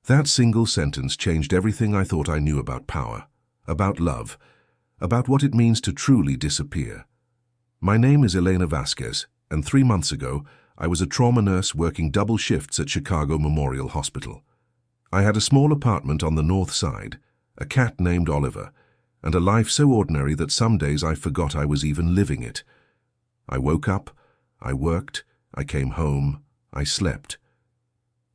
That single sentence changed everything I thought I knew about power, about love, about what it means to truly disappear. My name is Elena Vasquez, and 3 months ago, I was a trauma nurse working double shifts at Chicago Memorial Hospital. I had a small apartment on the north side, a cat named Oliver, and a life so ordinary that some days I forgot I was even living it. I woke up, I worked, I came home, I slept.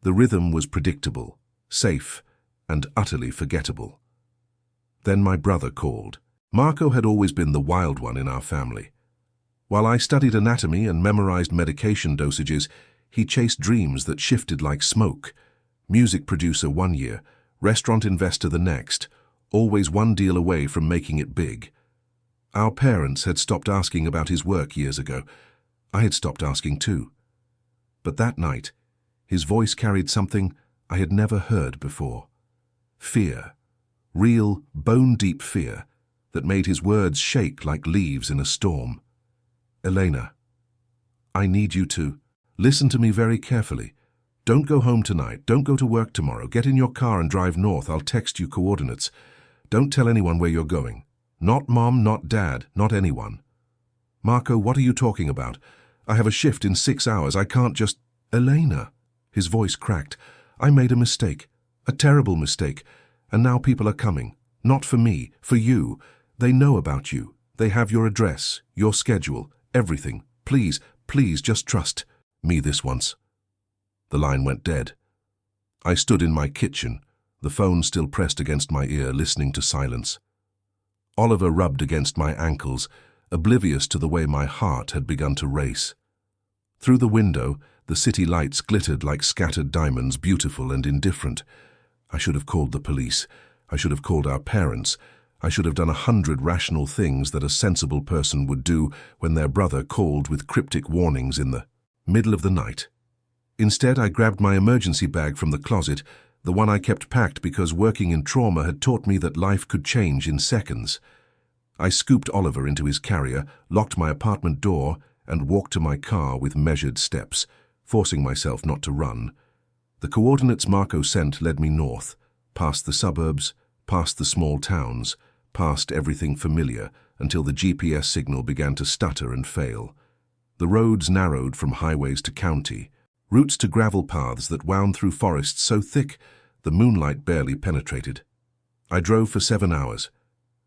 The rhythm was predictable, safe, and utterly forgettable. Then my brother called. Marco had always been the wild one in our family. While I studied anatomy and memorized medication dosages, he chased dreams that shifted like smoke. Music producer 1 year, restaurant investor the next, always one deal away from making it big. Our parents had stopped asking about his work years ago. I had stopped asking too. But that night, his voice carried something I had never heard before. Fear. Real, bone-deep fear that made his words shake like leaves in a storm. Elena, I need you to listen to me very carefully. Don't go home tonight. Don't go to work tomorrow. Get in your car and drive north. I'll text you coordinates. Don't tell anyone where you're going. Not Mom, not Dad, not anyone. Marco, what are you talking about? I have a shift in 6 hours. I can't just... Elena. His voice cracked. I made a mistake. A terrible mistake. And now people are coming. Not for me, for you. They know about you. They have your address, your schedule, everything. Please, please just trust me this once. The line went dead. I stood in my kitchen, the phone still pressed against my ear, listening to silence. Oliver rubbed against my ankles, oblivious to the way my heart had begun to race. Through the window, the city lights glittered like scattered diamonds, beautiful and indifferent. I should have called the police. I should have called our parents. I should have done 100 rational things that a sensible person would do when their brother called with cryptic warnings in the middle of the night. Instead, I grabbed my emergency bag from the closet, the one I kept packed because working in trauma had taught me that life could change in seconds. I scooped Oliver into his carrier, locked my apartment door, and walked to my car with measured steps, forcing myself not to run. The coordinates Marco sent led me north, past the suburbs, past the small towns, past everything familiar, until the GPS signal began to stutter and fail. The roads narrowed from highways to county, routes to gravel paths that wound through forests so thick the moonlight barely penetrated. I drove for 7 hours.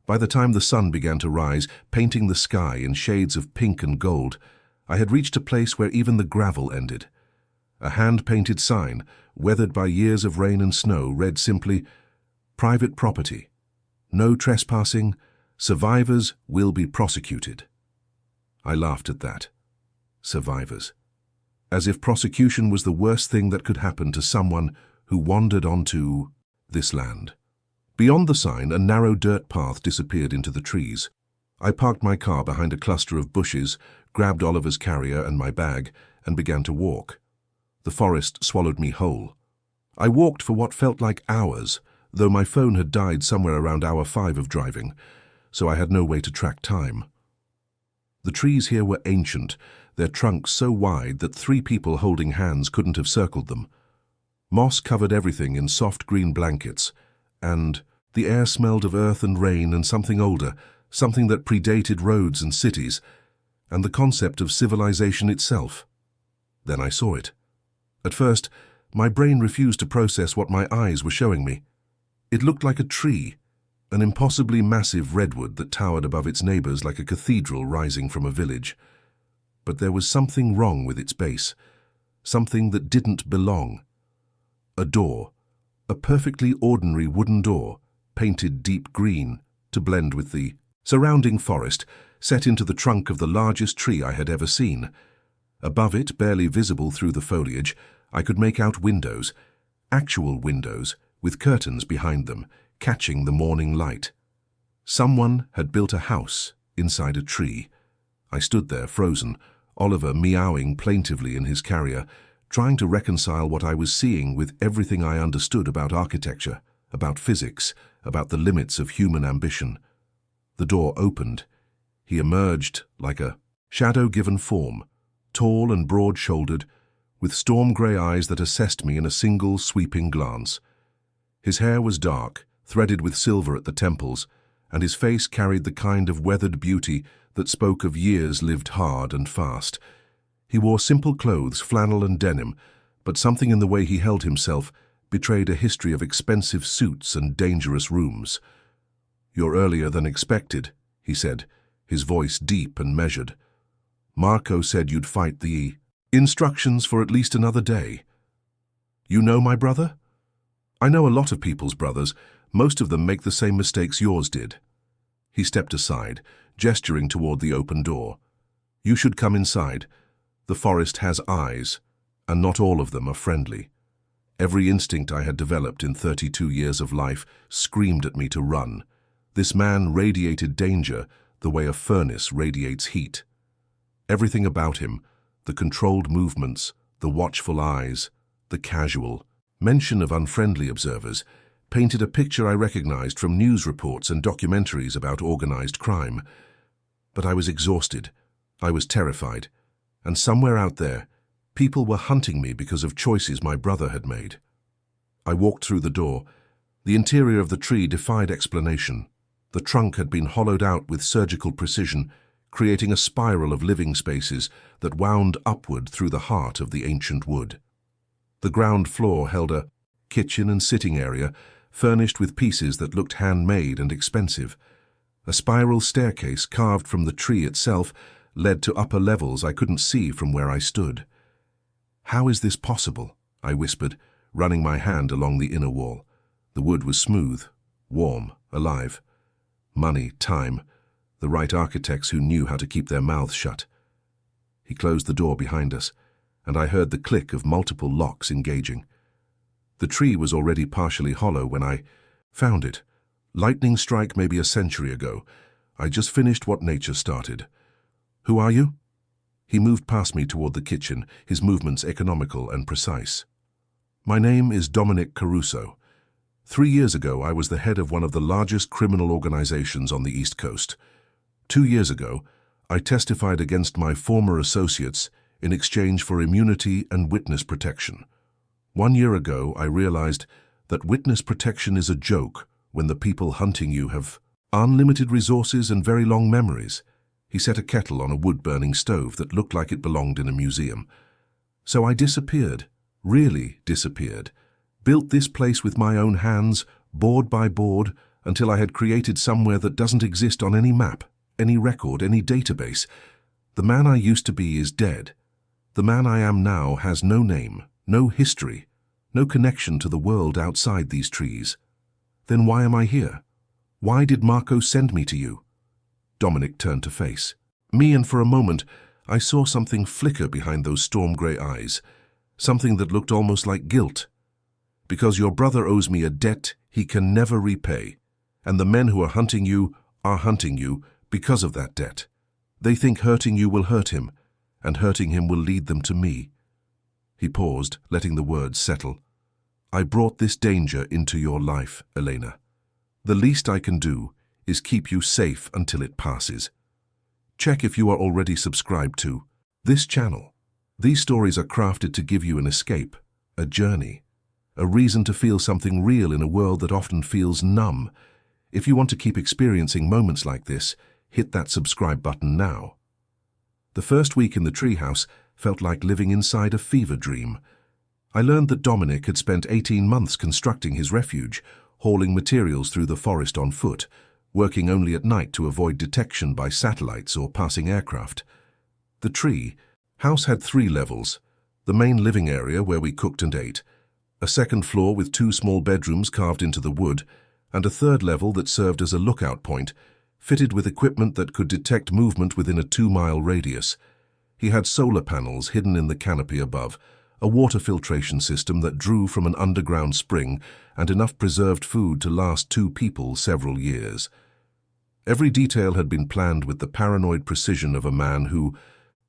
By the time the sun began to rise, painting the sky in shades of pink and gold, I had reached a place where even the gravel ended. A hand-painted sign, weathered by years of rain and snow, read simply, "Private property. No trespassing. Survivors will be prosecuted." I laughed at that. Survivors. As if prosecution was the worst thing that could happen to someone who wandered onto this land. Beyond the sign, a narrow dirt path disappeared into the trees. I parked my car behind a cluster of bushes, grabbed Oliver's carrier and my bag, and began to walk. The forest swallowed me whole. I walked for what felt like hours, though my phone had died somewhere around hour 5 of driving, so I had no way to track time. The trees here were ancient, their trunks so wide that 3 people holding hands couldn't have circled them. Moss covered everything in soft green blankets, and the air smelled of earth and rain and something older, something that predated roads and cities, and the concept of civilization itself. Then I saw it. At first, my brain refused to process what my eyes were showing me. It looked like a tree, an impossibly massive redwood that towered above its neighbors like a cathedral rising from a village. But there was something wrong with its base, something that didn't belong. A door, a perfectly ordinary wooden door, painted deep green to blend with the surrounding forest, set into the trunk of the largest tree I had ever seen. Above it, barely visible through the foliage, I could make out windows, actual windows, with curtains behind them, catching the morning light. Someone had built a house inside a tree. I stood there, frozen, Oliver meowing plaintively in his carrier, trying to reconcile what I was seeing with everything I understood about architecture, about physics, about the limits of human ambition. The door opened. He emerged like a shadow-given form, tall and broad-shouldered, with storm-grey eyes that assessed me in a single sweeping glance. His hair was dark, threaded with silver at the temples, and his face carried the kind of weathered beauty that spoke of years lived hard and fast. He wore simple clothes, flannel and denim, but something in the way he held himself betrayed a history of expensive suits and dangerous rooms. "You're earlier than expected," he said, his voice deep and measured. "Marco said you'd fight the instructions for at least another day." "You know my brother?" "I know a lot of people's brothers. Most of them make the same mistakes yours did." He stepped aside, gesturing toward the open door. "You should come inside. The forest has eyes, and not all of them are friendly." Every instinct I had developed in 32 years of life screamed at me to run. This man radiated danger the way a furnace radiates heat. Everything about him, the controlled movements, the watchful eyes, the casual mention of unfriendly observers, painted a picture I recognized from news reports and documentaries about organized crime. But I was exhausted, I was terrified, and somewhere out there, people were hunting me because of choices my brother had made. I walked through the door. The interior of the tree defied explanation. The trunk had been hollowed out with surgical precision, creating a spiral of living spaces that wound upward through the heart of the ancient wood. The ground floor held a kitchen and sitting area, furnished with pieces that looked handmade and expensive. A spiral staircase carved from the tree itself led to upper levels I couldn't see from where I stood. "How is this possible?" I whispered, running my hand along the inner wall. The wood was smooth, warm, alive. Money, time, the right architects who knew how to keep their mouths shut. He closed the door behind us, and I heard the click of multiple locks engaging. The tree was already partially hollow when I found it. Lightning strike maybe a century ago. I just finished what nature started. "Who are you?" He moved past me toward the kitchen, his movements economical and precise. "My name is Dominic Caruso. 3 years ago, I was the head of one of the largest criminal organizations on the East Coast. 2 years ago, I testified against my former associates in exchange for immunity and witness protection. 1 year ago, I realized that witness protection is a joke when the people hunting you have unlimited resources and very long memories." He set a kettle on a wood-burning stove that looked like it belonged in a museum. "So I disappeared, really disappeared, built this place with my own hands, board by board, until I had created somewhere that doesn't exist on any map, any record, any database. The man I used to be is dead. The man I am now has no name, no history, no connection to the world outside these trees. Then why am I here? Why did Marco send me to you?" Dominic turned to face me, and for a moment I saw something flicker behind those storm-grey eyes, something that looked almost like guilt. "Because your brother owes me a debt he can never repay, and the men who are hunting you because of that debt. They think hurting you will hurt him, and hurting him will lead them to me." He paused, letting the words settle. "I brought this danger into your life, Elena. The least I can do is keep you safe until it passes. Check if you are already subscribed to this channel. These stories are crafted to give you an escape, a journey, a reason to feel something real in a world that often feels numb. If you want to keep experiencing moments like this, hit that subscribe button now." The first week in the treehouse felt like living inside a fever dream. I learned that Dominic had spent 18 months constructing his refuge, hauling materials through the forest on foot, working only at night to avoid detection by satellites or passing aircraft. The tree house had 3 levels: the main living area where we cooked and ate, a second floor with 2 small bedrooms carved into the wood, and a third level that served as a lookout point, fitted with equipment that could detect movement within a 2-mile radius. He had solar panels hidden in the canopy above, a water filtration system that drew from an underground spring, and enough preserved food to last 2 people several years. Every detail had been planned with the paranoid precision of a man who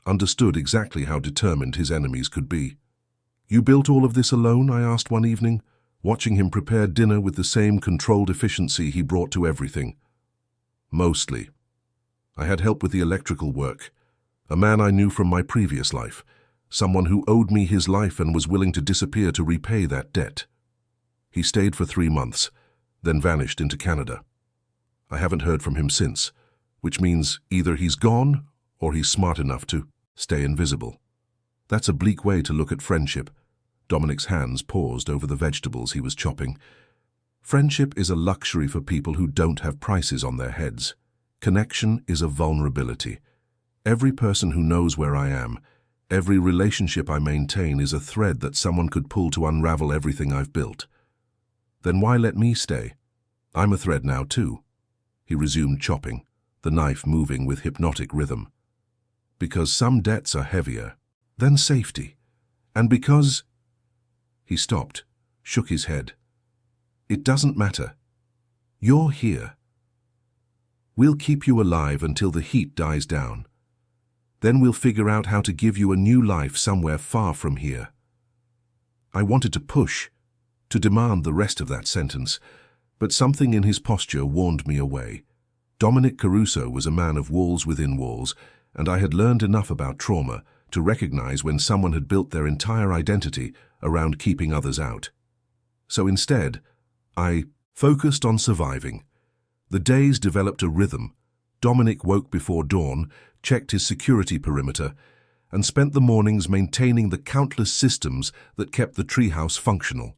understood exactly how determined his enemies could be. "You built all of this alone?" I asked one evening, watching him prepare dinner with the same controlled efficiency he brought to everything. "Mostly. I had help with the electrical work. A man I knew from my previous life, someone who owed me his life and was willing to disappear to repay that debt." He stayed for 3 months, then vanished into Canada. I haven't heard from him since, which means either he's gone or he's smart enough to stay invisible. That's a bleak way to look at friendship. Dominic's hands paused over the vegetables he was chopping. Friendship is a luxury for people who don't have prices on their heads. Connection is a vulnerability. Every person who knows where I am, every relationship I maintain is a thread that someone could pull to unravel everything I've built. Then why let me stay? I'm a thread now too. He resumed chopping, the knife moving with hypnotic rhythm. Because some debts are heavier than safety. And because... He stopped, shook his head. It doesn't matter. You're here. We'll keep you alive until the heat dies down. Then we'll figure out how to give you a new life somewhere far from here. I wanted to push, to demand the rest of that sentence, but something in his posture warned me away. Dominic Caruso was a man of walls within walls, and I had learned enough about trauma to recognize when someone had built their entire identity around keeping others out. So instead, I focused on surviving. The days developed a rhythm. Dominic woke before dawn, checked his security perimeter, and spent the mornings maintaining the countless systems that kept the treehouse functional.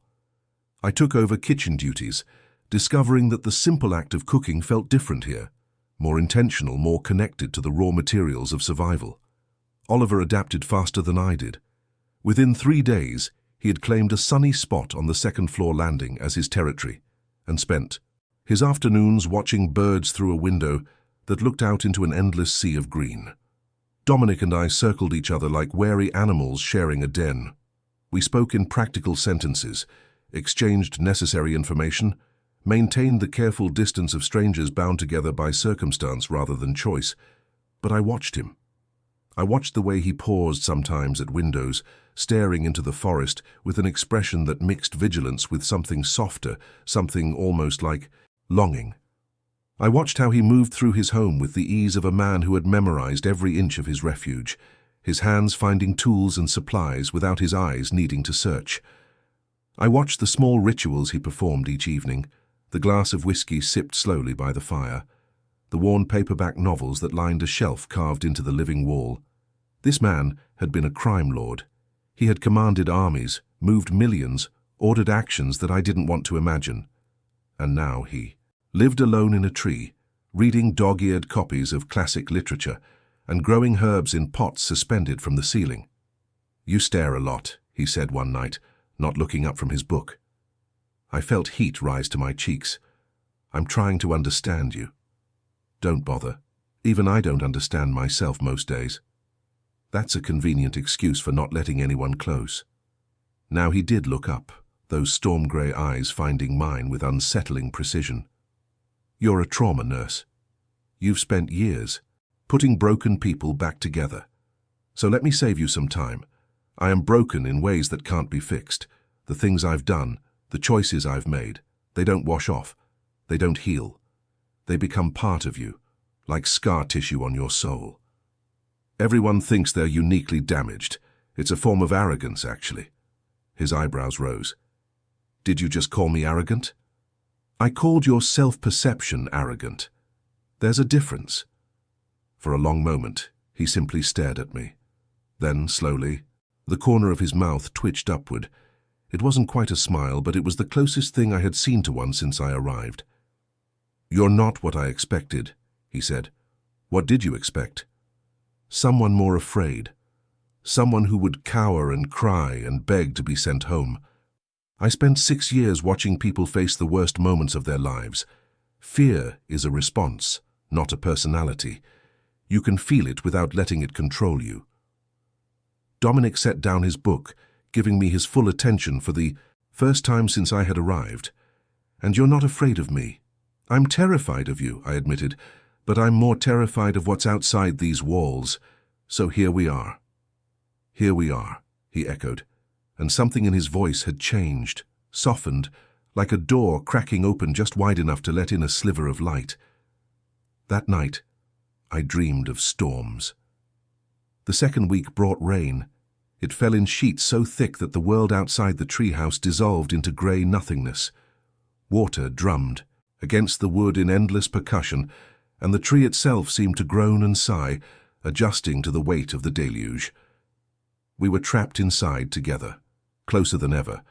I took over kitchen duties, discovering that the simple act of cooking felt different here, more intentional, more connected to the raw materials of survival. Oliver adapted faster than I did. Within 3 days, he had claimed a sunny spot on the second-floor landing as his territory, and spent his afternoons watching birds through a window that looked out into an endless sea of green. Dominic and I circled each other like wary animals sharing a den. We spoke in practical sentences, exchanged necessary information, maintained the careful distance of strangers bound together by circumstance rather than choice. But I watched him. I watched the way he paused sometimes at windows, staring into the forest with an expression that mixed vigilance with something softer, something almost like longing. I watched how he moved through his home with the ease of a man who had memorized every inch of his refuge, his hands finding tools and supplies without his eyes needing to search. I watched the small rituals he performed each evening, the glass of whiskey sipped slowly by the fire, the worn paperback novels that lined a shelf carved into the living wall. This man had been a crime lord. He had commanded armies, moved millions, ordered actions that I didn't want to imagine. And now he lived alone in a tree, reading dog-eared copies of classic literature and growing herbs in pots suspended from the ceiling. "You stare a lot," he said one night, not looking up from his book. I felt heat rise to my cheeks. "I'm trying to understand you." "Don't bother. Even I don't understand myself most days." That's a convenient excuse for not letting anyone close. Now he did look up, those storm-grey eyes finding mine with unsettling precision. "You're a trauma nurse. You've spent years putting broken people back together. So let me save you some time. I am broken in ways that can't be fixed. The things I've done, the choices I've made, they don't wash off. They don't heal. They become part of you, like scar tissue on your soul. Everyone thinks they're uniquely damaged. It's a form of arrogance, actually." His eyebrows rose. "Did you just call me arrogant?" "I called your self-perception arrogant. There's a difference." For a long moment, he simply stared at me. Then, slowly, the corner of his mouth twitched upward. It wasn't quite a smile, but it was the closest thing I had seen to one since I arrived. "You're not what I expected," he said. "What did you expect?" "Someone more afraid. Someone who would cower and cry and beg to be sent home. I spent 6 years watching people face the worst moments of their lives. Fear is a response, not a personality. You can feel it without letting it control you." Dominic set down his book, giving me his full attention for the first time since I had arrived. "And you're not afraid of me." "I'm terrified of you," I admitted, "but I'm more terrified of what's outside these walls. So here we are." "Here we are," he echoed, and something in his voice had changed, softened, like a door cracking open just wide enough to let in a sliver of light. That night, I dreamed of storms. The second week brought rain. It fell in sheets so thick that the world outside the treehouse dissolved into grey nothingness. Water drummed against the wood in endless percussion, and the tree itself seemed to groan and sigh, adjusting to the weight of the deluge. We were trapped inside together, closer than ever,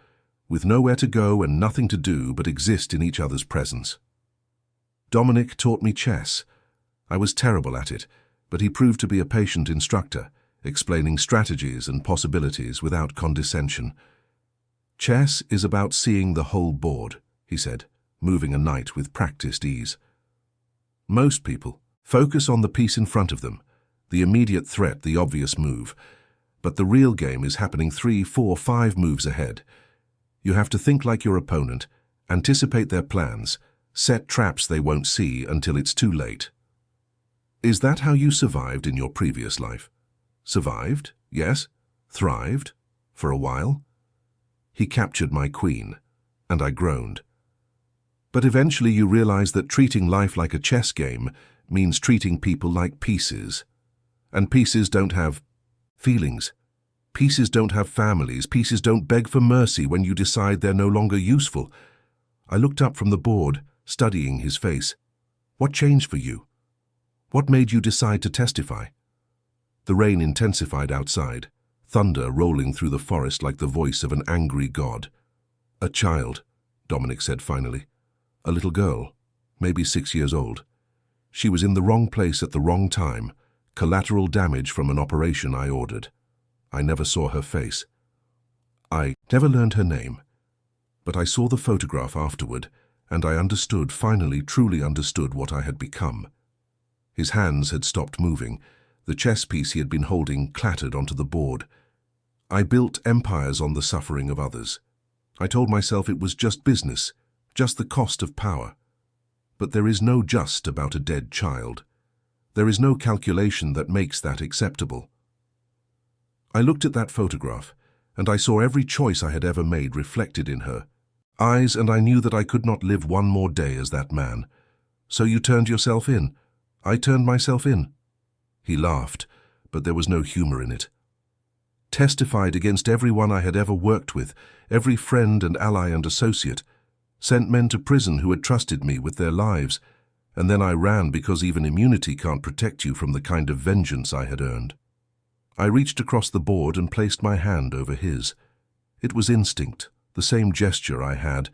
with nowhere to go and nothing to do but exist in each other's presence. Dominic taught me chess. I was terrible at it, but he proved to be a patient instructor, explaining strategies and possibilities without condescension. Chess is about seeing the whole board, he said, moving a knight with practiced ease. Most people focus on the piece in front of them, the immediate threat, the obvious move. But the real game is happening 3, 4, 5 moves ahead. You have to think like your opponent, anticipate their plans, set traps they won't see until it's too late. Is that how you survived in your previous life? Survived, yes. Thrived, for a while. He captured my queen, and I groaned. But eventually you realize that treating life like a chess game means treating people like pieces. And pieces don't have feelings. Pieces don't have families. Pieces don't beg for mercy when you decide they're no longer useful. I looked up from the board, studying his face. What changed for you? What made you decide to testify? The rain intensified outside, thunder rolling through the forest like the voice of an angry god. A child, Dominic said finally. A little girl, maybe 6 years old. She was in the wrong place at the wrong time, collateral damage from an operation I ordered. I never saw her face. I never learned her name. But I saw the photograph afterward, and I understood, finally truly understood what I had become. His hands had stopped moving. The chess piece he had been holding clattered onto the board. I built empires on the suffering of others. I told myself it was just business, just the cost of power. But there is no just about a dead child. There is no calculation that makes that acceptable. I looked at that photograph, and I saw every choice I had ever made reflected in her eyes, and I knew that I could not live one more day as that man. So you turned yourself in. I turned myself in. He laughed, but there was no humor in it. Testified against everyone I had ever worked with, every friend and ally and associate, sent men to prison who had trusted me with their lives, and then I ran because even immunity can't protect you from the kind of vengeance I had earned. I reached across the board and placed my hand over his. It was instinct, the same gesture I had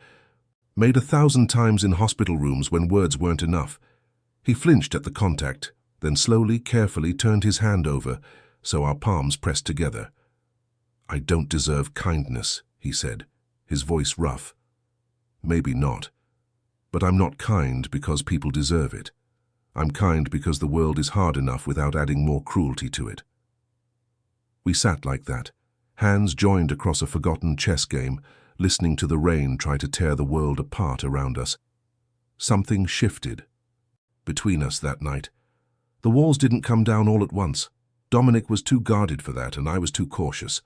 made 1,000 times in hospital rooms when words weren't enough. He flinched at the contact, then slowly, carefully turned his hand over, so our palms pressed together. I don't deserve kindness, he said, his voice rough. Maybe not. But I'm not kind because people deserve it. I'm kind because the world is hard enough without adding more cruelty to it. We sat like that, hands joined across a forgotten chess game, listening to the rain try to tear the world apart around us. Something shifted between us that night. The walls didn't come down all at once. Dominic was too guarded for that, and I was too cautious.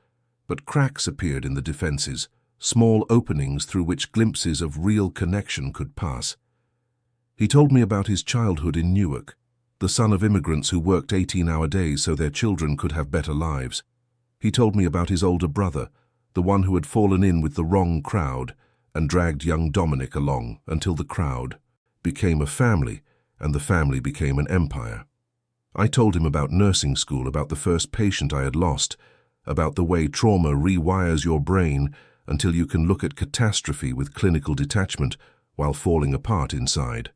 But cracks appeared in the defenses, small openings through which glimpses of real connection could pass. He told me about his childhood in Newark, the son of immigrants who worked 18-hour days so their children could have better lives. He told me about his older brother, the one who had fallen in with the wrong crowd and dragged young Dominic along until the crowd became a family and the family became an empire. I told him about nursing school, about the first patient I had lost, about the way trauma rewires your brain until you can look at catastrophe with clinical detachment while falling apart inside.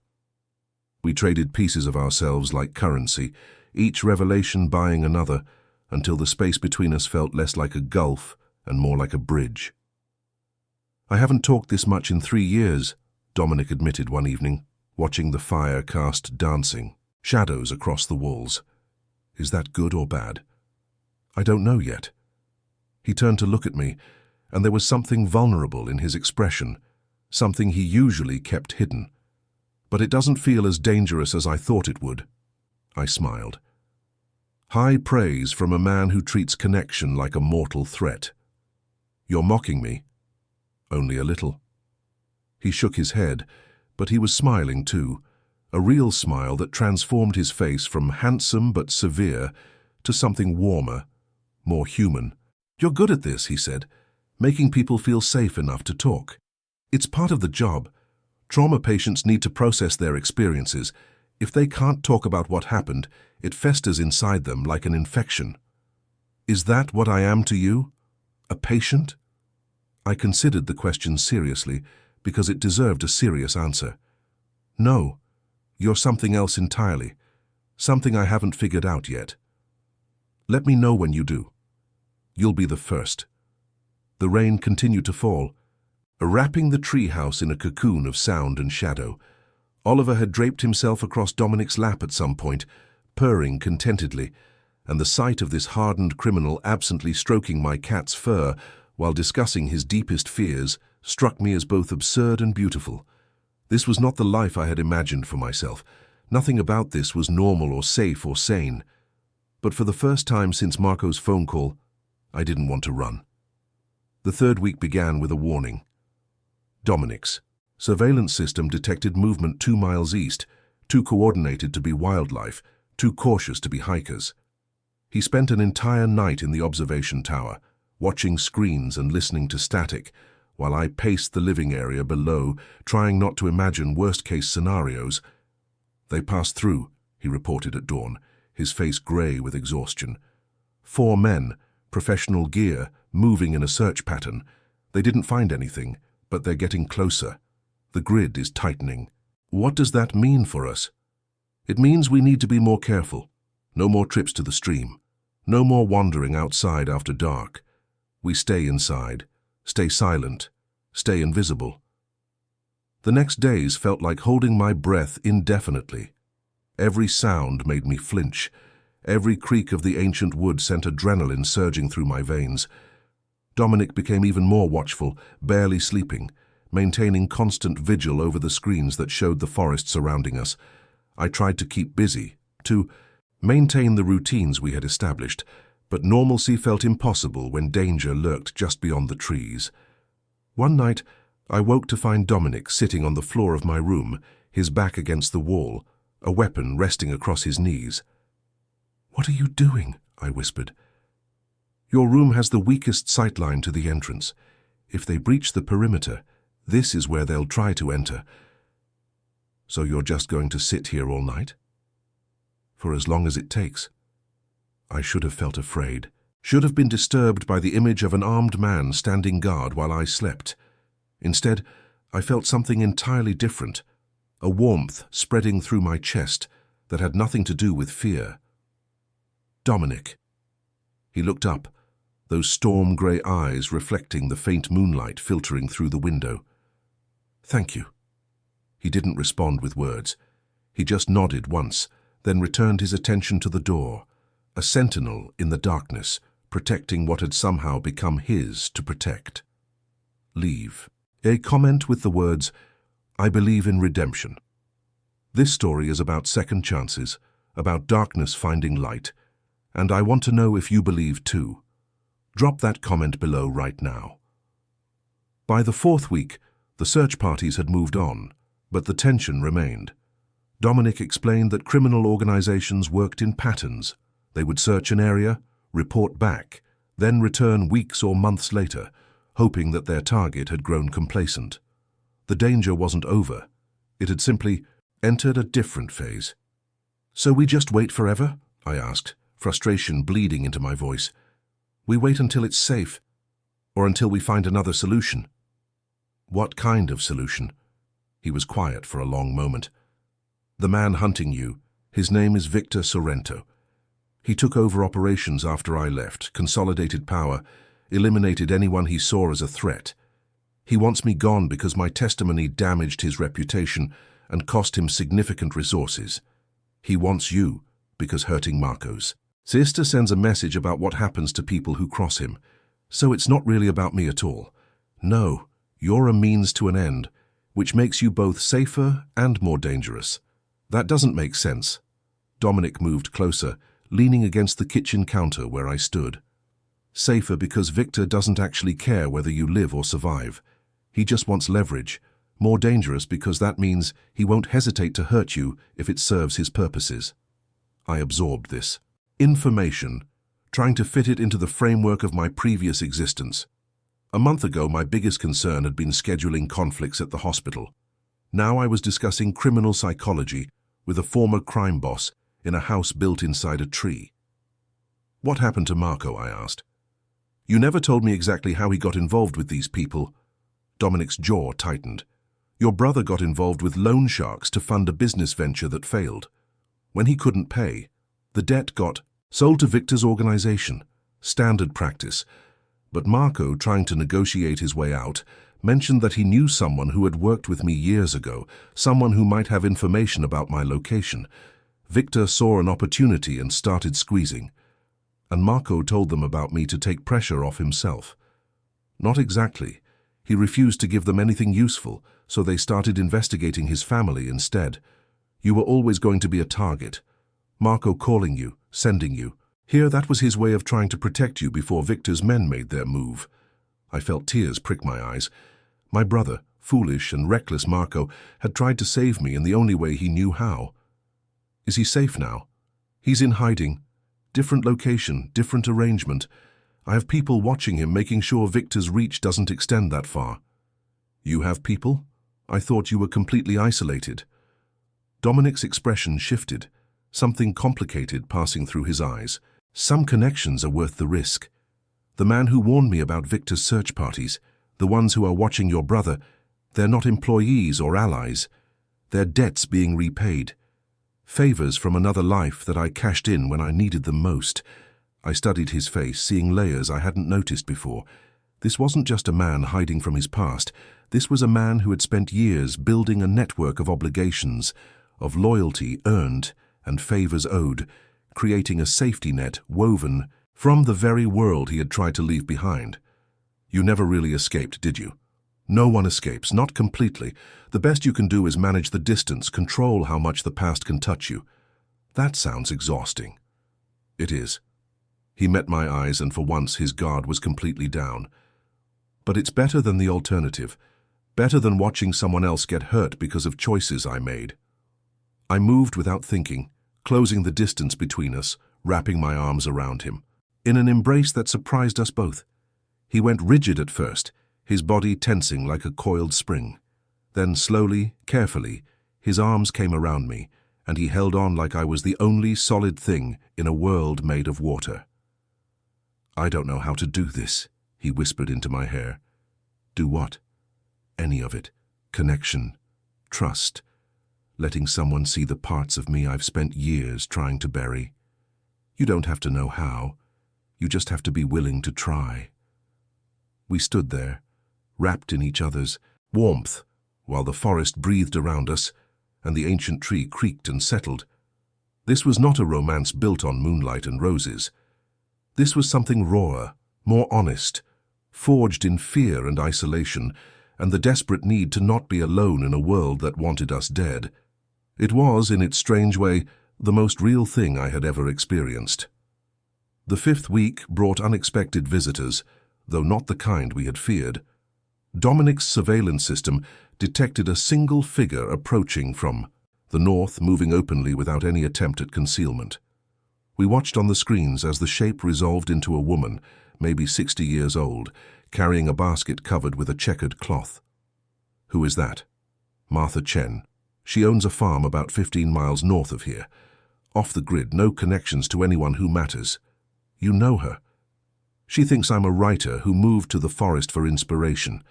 We traded pieces of ourselves like currency, each revelation buying another, until the space between us felt less like a gulf and more like a bridge. I haven't talked this much in 3 years, Dominic admitted one evening, watching the fire cast dancing shadows across the walls. Is that good or bad? I don't know yet. He turned to look at me, and there was something vulnerable in his expression, something he usually kept hidden. But it doesn't feel as dangerous as I thought it would. I smiled. High praise from a man who treats connection like a mortal threat. You're mocking me? Only a little. He shook his head, but he was smiling too, a real smile that transformed his face from handsome but severe to something warmer, more human. "You're good at this," he said, "making people feel safe enough to talk. It's part of the job. Trauma patients need to process their experiences. If they can't talk about what happened, it festers inside them like an infection." "Is that what I am to you? A patient?" I considered the question seriously because it deserved a serious answer. "No, you're something else entirely, something I haven't figured out yet. Let me know when you do. You'll be the first." The rain continued to fall, wrapping the treehouse in a cocoon of sound and shadow. Oliver had draped himself across Dominic's lap at some point, purring contentedly, and the sight of this hardened criminal absently stroking my cat's fur while discussing his deepest fears struck me as both absurd and beautiful. This was not the life I had imagined for myself. Nothing about this was normal or safe or sane. But for the first time since Marco's phone call, I didn't want to run. The third week began with a warning. Dominic's surveillance system detected movement 2 miles east, too coordinated to be wildlife, too cautious to be hikers. He spent an entire night in the observation tower, watching screens and listening to static, while I paced the living area below, trying not to imagine worst-case scenarios. "They passed through," he reported at dawn, his face grey with exhaustion. 4 men, professional gear, moving in a search pattern. They didn't find anything, but they're getting closer. The grid is tightening. What does that mean for us? It means we need to be more careful. No more trips to the stream. No more wandering outside after dark. We stay inside, stay silent, stay invisible. The next days felt like holding my breath indefinitely. Every sound made me flinch. Every creak of the ancient wood sent adrenaline surging through my veins. Dominic became even more watchful, barely sleeping, maintaining constant vigil over the screens that showed the forest surrounding us. I tried to keep busy, to maintain the routines we had established, but normalcy felt impossible when danger lurked just beyond the trees. One night, I woke to find Dominic sitting on the floor of my room, his back against the wall, a weapon resting across his knees. "What are you doing?" I whispered. "Your room has the weakest sightline to the entrance. If they breach the perimeter, this is where they'll try to enter." "So you're just going to sit here all night?" "For as long as it takes." I should have felt afraid, should have been disturbed by the image of an armed man standing guard while I slept. Instead, I felt something entirely different, a warmth spreading through my chest that had nothing to do with fear. "Dominic." He looked up, those storm-grey eyes reflecting the faint moonlight filtering through the window. "Thank you." He didn't respond with words. He just nodded once, then returned his attention to the door, a sentinel in the darkness, protecting what had somehow become his to protect. "Leave." A comment with the words, "I believe in redemption." This story is about second chances, about darkness finding light, and I want to know if you believe too. Drop that comment below right now. By the 4th week, the search parties had moved on, but the tension remained. Dominic explained that criminal organizations worked in patterns. They would search an area, report back, then return weeks or months later, hoping that their target had grown complacent. The danger wasn't over. It had simply entered a different phase. "So we just wait forever?" I asked, frustration bleeding into my voice. "We wait until it's safe, or until we find another solution." "What kind of solution?" He was quiet for a long moment. "The man hunting you, his name is Victor Sorrento. He took over operations after I left, consolidated power, eliminated anyone he saw as a threat. He wants me gone because my testimony damaged his reputation and cost him significant resources. He wants you because hurting Marco's. Sister sends a message about what happens to people who cross him, so it's not really about me at all. No, you're a means to an end, which makes you both safer and more dangerous. That doesn't make sense." Dominic moved closer, leaning against the kitchen counter where I stood. "Safer because Victor doesn't actually care whether you live or survive. He just wants leverage. More dangerous because that means he won't hesitate to hurt you if it serves his purposes." I absorbed this. Information, trying to fit it into the framework of my previous existence. A month ago, my biggest concern had been scheduling conflicts at the hospital. Now I was discussing criminal psychology with a former crime boss in a house built inside a tree. "What happened to Marco?" I asked. "You never told me exactly how he got involved with these people." Dominic's jaw tightened. "Your brother got involved with loan sharks to fund a business venture that failed. When he couldn't pay, the debt got sold to Victor's organization. Standard practice. But Marco, trying to negotiate his way out, mentioned that he knew someone who had worked with me years ago, someone who might have information about my location. Victor saw an opportunity and started squeezing. And Marco told them about me to take pressure off himself." "Not exactly. He refused to give them anything useful, so they started investigating his family instead. You were always going to be a target. Marco calling you, sending you. Here, that was his way of trying to protect you before Victor's men made their move." I felt tears prick my eyes. My brother, foolish and reckless Marco, had tried to save me in the only way he knew how. "Is he safe now?" "He's in hiding. Different location, different arrangement. I have people watching him, making sure Victor's reach doesn't extend that far." "You have people? I thought you were completely isolated." Dominic's expression shifted, something complicated passing through his eyes. "Some connections are worth the risk. The man who warned me about Victor's search parties, the ones who are watching your brother, they're not employees or allies. They're debts being repaid. Favors from another life that I cashed in when I needed them most." I studied his face, seeing layers I hadn't noticed before. This wasn't just a man hiding from his past. This was a man who had spent years building a network of obligations, of loyalty earned and favors owed, creating a safety net woven from the very world he had tried to leave behind. "You never really escaped, did you?" "No one escapes, not completely. The best you can do is manage the distance, control how much the past can touch you." "That sounds exhausting." "It is." He met my eyes, and for once his guard was completely down. "But it's better than the alternative. Better than watching someone else get hurt because of choices I made." I moved without thinking, closing the distance between us, wrapping my arms around him. In an embrace that surprised us both. He went rigid at first, his body tensing like a coiled spring. Then slowly, carefully, his arms came around me, and he held on like I was the only solid thing in a world made of water. "I don't know how to do this," he whispered into my hair. "Do what?" "Any of it. Connection. Trust. Letting someone see the parts of me I've spent years trying to bury. You don't have to know how. You just have to be willing to try." We stood there, wrapped in each other's warmth, while the forest breathed around us and the ancient tree creaked and settled. This was not a romance built on moonlight and roses. This was something rawer, more honest, forged in fear and isolation, and the desperate need to not be alone in a world that wanted us dead. It was, in its strange way, the most real thing I had ever experienced. The 5th week brought unexpected visitors, though not the kind we had feared. Dominic's surveillance system detected a single figure approaching from the north, moving openly without any attempt at concealment. We watched on the screens as the shape resolved into a woman, maybe 60 years old, carrying a basket covered with a checkered cloth. "Who is that?" "Martha Chen. She owns a farm about 15 miles north of here. Off the grid, no connections to anyone who matters." "You know her?" "She thinks I'm a writer who moved to the forest for inspiration.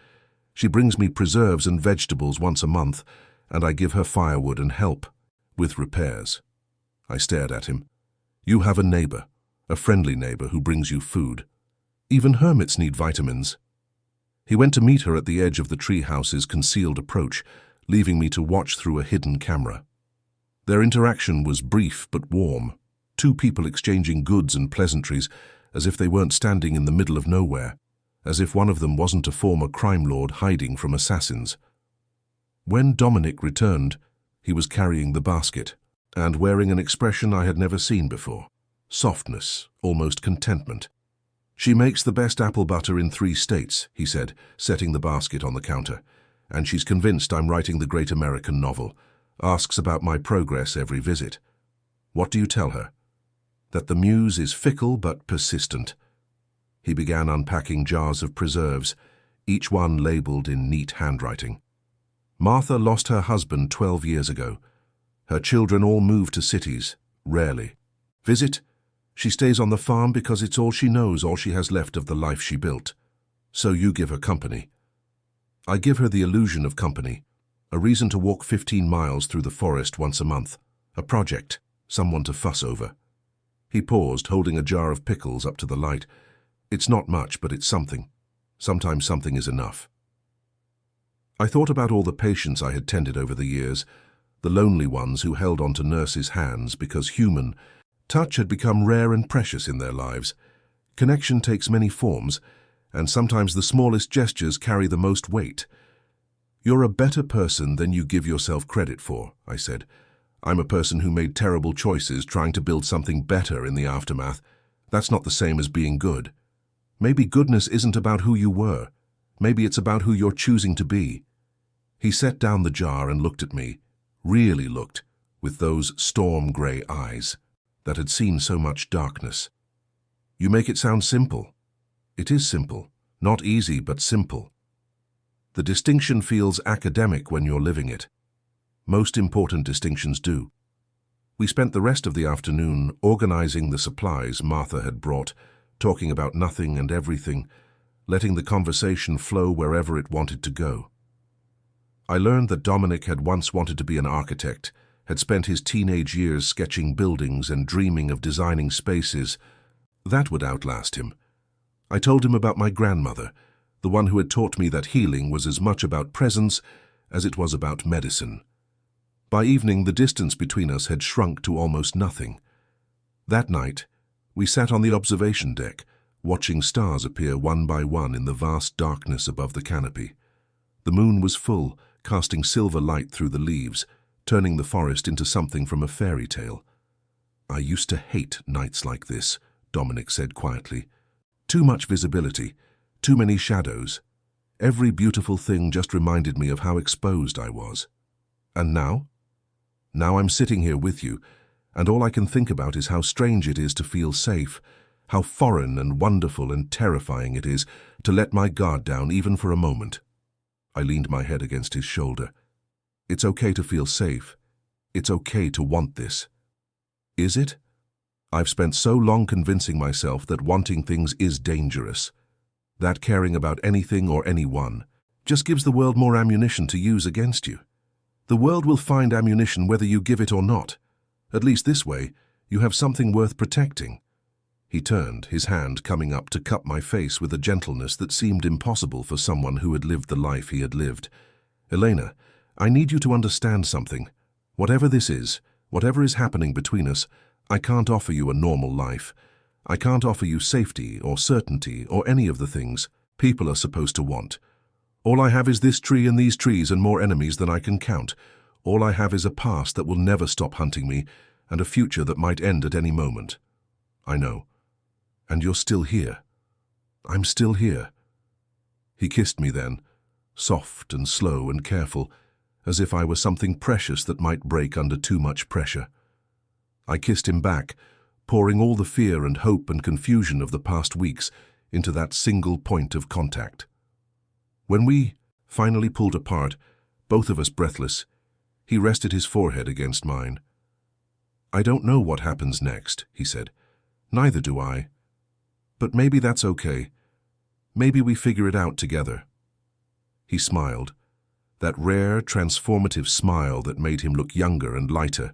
She brings me preserves and vegetables once a month, and I give her firewood and help with repairs." I stared at him. "You have a neighbor, a friendly neighbor who brings you food. Even hermits need vitamins." He went to meet her at the edge of the tree house's concealed approach, leaving me to watch through a hidden camera. Their interaction was brief but warm, two people exchanging goods and pleasantries, as if they weren't standing in the middle of nowhere, as if one of them wasn't a former crime lord hiding from assassins. When Dominic returned, he was carrying the basket, and wearing an expression I had never seen before. Softness, almost contentment. "She makes the best apple butter in 3 states, he said, setting the basket on the counter. "And she's convinced I'm writing the great American novel. Asks about my progress every visit." "What do you tell her?" that the muse is fickle but persistent. He began unpacking jars of preserves, each one labeled in neat handwriting. Martha lost her husband 12 years ago. Her children all moved to cities, rarely. Visit? She stays on the farm because it's all she knows, all she has left of the life she built. So you give her company. I give her the illusion of company, a reason to walk 15 miles through the forest once a month, a project, someone to fuss over. He paused, holding a jar of pickles up to the light. It's not much, but it's something. Sometimes something is enough. I thought about all the patients I had tended over the years, the lonely ones who held on to nurses' hands because human touch had become rare and precious in their lives. Connection takes many forms, and sometimes the smallest gestures carry the most weight. You're a better person than you give yourself credit for, I said. I'm a person who made terrible choices trying to build something better in the aftermath. That's not the same as being good. Maybe goodness isn't about who you were. Maybe it's about who you're choosing to be. He set down the jar and looked at me, really looked, with those storm-gray eyes that had seen so much darkness. You make it sound simple. It is simple, not easy, but simple. The distinction feels academic when you're living it. Most important distinctions do. We spent the rest of the afternoon organizing the supplies Martha had brought, talking about nothing and everything, letting the conversation flow wherever it wanted to go. I learned that Dominic had once wanted to be an architect, had spent his teenage years sketching buildings and dreaming of designing spaces. That would outlast him. I told him about my grandmother, the one who had taught me that healing was as much about presence as it was about medicine. By evening, the distance between us had shrunk to almost nothing. That night, we sat on the observation deck, watching stars appear one by one in the vast darkness above the canopy. The moon was full, casting silver light through the leaves, turning the forest into something from a fairy tale. I used to hate nights like this, Dominic said quietly. Too much visibility, too many shadows. Every beautiful thing just reminded me of how exposed I was. And now? Now I'm sitting here with you, and all I can think about is how strange it is to feel safe, how foreign and wonderful and terrifying it is to let my guard down even for a moment. I leaned my head against his shoulder. It's okay to feel safe. It's okay to want this. Is it? I've spent so long convincing myself that wanting things is dangerous, that caring about anything or anyone just gives the world more ammunition to use against you. The world will find ammunition whether you give it or not. At least this way, you have something worth protecting. He turned, his hand coming up to cup my face with a gentleness that seemed impossible for someone who had lived the life he had lived. Elena, I need you to understand something. Whatever this is, whatever is happening between us, I can't offer you a normal life. I can't offer you safety or certainty or any of the things people are supposed to want. All I have is this tree and these trees and more enemies than I can count. All I have is a past that will never stop hunting me and a future that might end at any moment. I know. And you're still here. I'm still here. He kissed me then, soft and slow and careful, as if I were something precious that might break under too much pressure. I kissed him back, pouring all the fear and hope and confusion of the past weeks into that single point of contact. When we finally pulled apart, both of us breathless, he rested his forehead against mine. I don't know what happens next, he said. Neither do I. But maybe that's okay. Maybe we figure it out together. He smiled, that rare, transformative smile that made him look younger and lighter.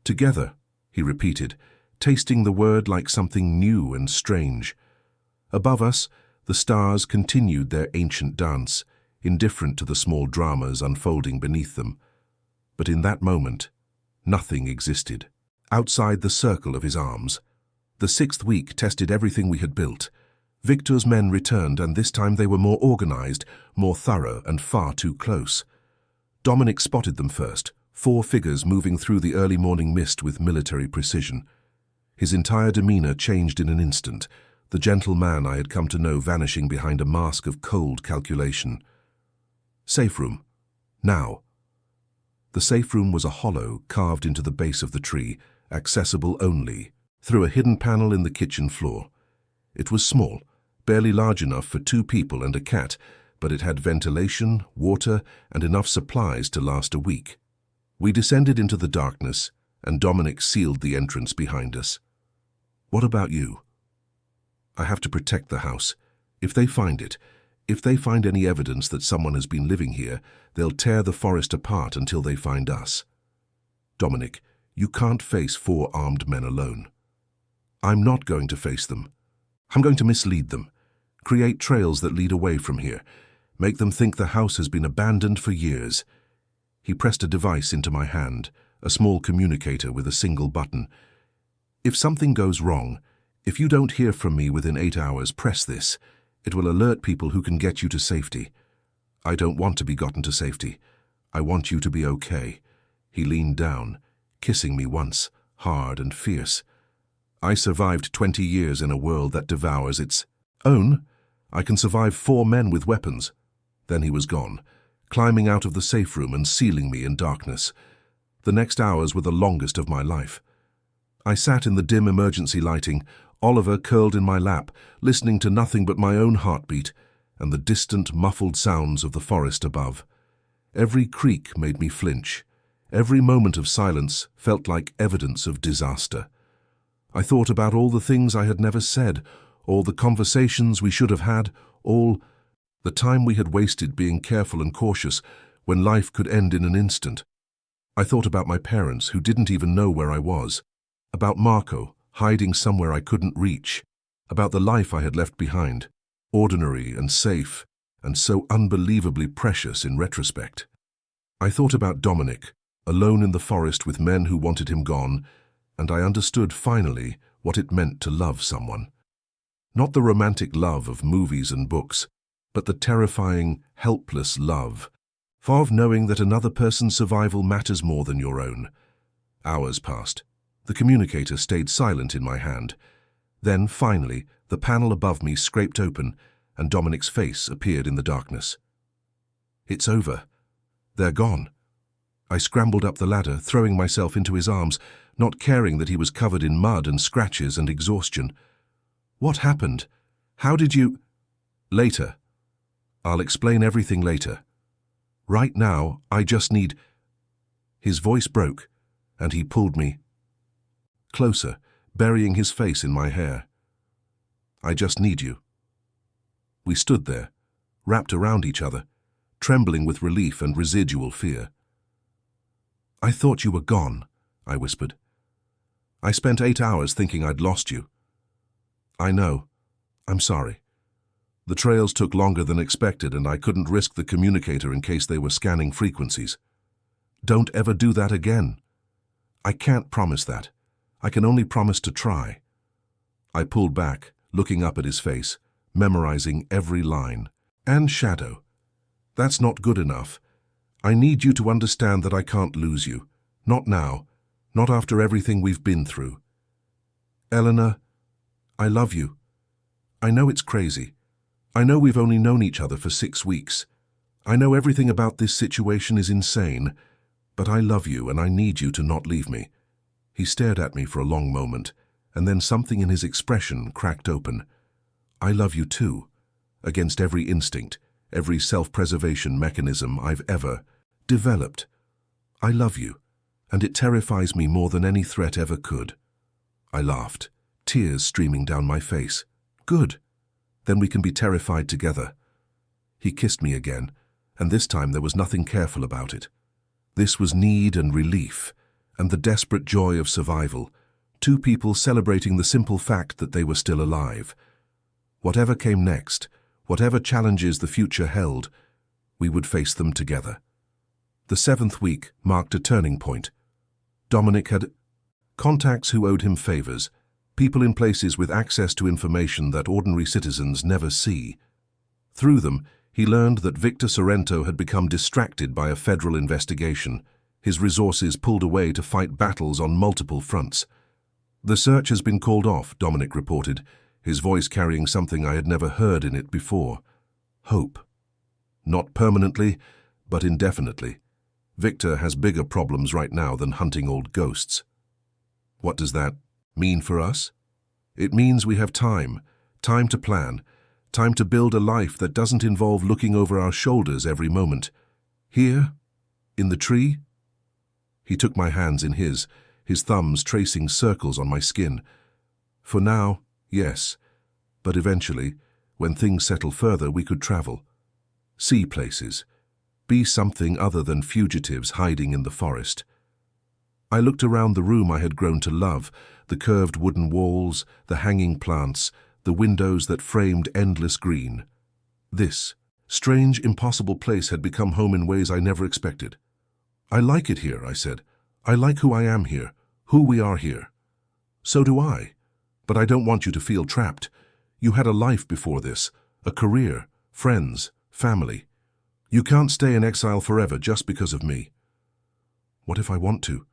Together, he repeated, tasting the word like something new and strange. Above us, the stars continued their ancient dance, indifferent to the small dramas unfolding beneath them. But in that moment, nothing existed. Outside the circle of his arms, the 6th week tested everything we had built. Victor's men returned, and this time they were more organized, more thorough, and far too close. Dominic spotted them first, 4 figures moving through the early morning mist with military precision. His entire demeanor changed in an instant, the gentle man I had come to know vanishing behind a mask of cold calculation. Safe room. Now. The safe room was a hollow carved into the base of the tree, accessible only through a hidden panel in the kitchen floor. It was small, barely large enough for 2 people and a cat, but it had ventilation, water, and enough supplies to last a week. We descended into the darkness, and Dominic sealed the entrance behind us. "What about you?" "I have to protect the house. If they find it, if they find any evidence that someone has been living here, they'll tear the forest apart until they find us." "Dominic, you can't face 4 armed men alone." "I'm not going to face them. I'm going to mislead them, create trails that lead away from here, make them think the house has been abandoned for years." He pressed a device into my hand, a small communicator with a single button. "If something goes wrong, if you don't hear from me within 8 hours, press this. It will alert people who can get you to safety." "I don't want to be gotten to safety. I want you to be okay." He leaned down, kissing me once, hard and fierce. "I survived 20 years in a world that devours its own. I can survive 4 men with weapons." Then he was gone, climbing out of the safe room and sealing me in darkness. The next hours were the longest of my life. I sat in the dim emergency lighting, Oliver curled in my lap, listening to nothing but my own heartbeat and the distant, muffled sounds of the forest above. Every creak made me flinch. Every moment of silence felt like evidence of disaster. I thought about all the things I had never said, all the conversations we should have had, all the time we had wasted being careful and cautious when life could end in an instant. I thought about my parents who didn't even know where I was, about Marco hiding somewhere I couldn't reach, about the life I had left behind, ordinary and safe, and so unbelievably precious in retrospect. I thought about Dominic, alone in the forest with men who wanted him gone, and I understood finally what it meant to love someone. Not the romantic love of movies and books, but the terrifying, helpless love of knowing that another person's survival matters more than your own. Hours passed. The communicator stayed silent in my hand. Then, finally, the panel above me scraped open, and Dominic's face appeared in the darkness. "It's over. They're gone." I scrambled up the ladder, throwing myself into his arms, not caring that he was covered in mud and scratches and exhaustion. "What happened? How did you—" "Later. I'll explain everything later. Right now, I just need—" His voice broke, and he pulled me closer, burying his face in my hair. "I just need you." We stood there, wrapped around each other, trembling with relief and residual fear. "I thought you were gone," I whispered. "I spent 8 hours thinking I'd lost you." "I know. I'm sorry. The trails took longer than expected, and I couldn't risk the communicator in case they were scanning frequencies." "Don't ever do that again." "I can't promise that. I can only promise to try." I pulled back, looking up at his face, memorizing every line. "And shadow. That's not good enough. I need you to understand that I can't lose you. Not now. Not after everything we've been through. Eleanor, I love you. I know it's crazy. I know we've only known each other for 6 weeks. I know everything about this situation is insane, but I love you and I need you to not leave me." He stared at me for a long moment, and then something in his expression cracked open. "I love you too, against every instinct, every self-preservation mechanism I've ever developed. I love you, and it terrifies me more than any threat ever could." I laughed, tears streaming down my face. "Good. Then we can be terrified together." He kissed me again, and this time there was nothing careful about it. This was need and relief, and the desperate joy of survival, 2 people celebrating the simple fact that they were still alive. Whatever came next, whatever challenges the future held, we would face them together. The 7th week marked a turning point. Dominic had contacts who owed him favors, people in places with access to information that ordinary citizens never see. Through them, he learned that Victor Sorrento had become distracted by a federal investigation, his resources pulled away to fight battles on multiple fronts. "The search has been called off," Dominic reported, his voice carrying something I had never heard in it before. Hope. "Not permanently, but indefinitely. Victor has bigger problems right now than hunting old ghosts." "What does that mean for us? It means we have time, time to plan, time to build a life that doesn't involve looking over our shoulders every moment. Here, in the tree? He took my hands in his thumbs tracing circles on my skin. For now, yes, but eventually, when things settle further, we could travel. See places. Be something other than fugitives hiding in the forest. I looked around the room I had grown to love, the curved wooden walls, the hanging plants, the windows that framed endless green. This strange, impossible place had become home in ways I never expected. I like it here, I said. I like who I am here, who we are here. So do I. But I don't want you to feel trapped. You had a life before this, a career, friends, family. You can't stay in exile forever just because of me. What if I want to?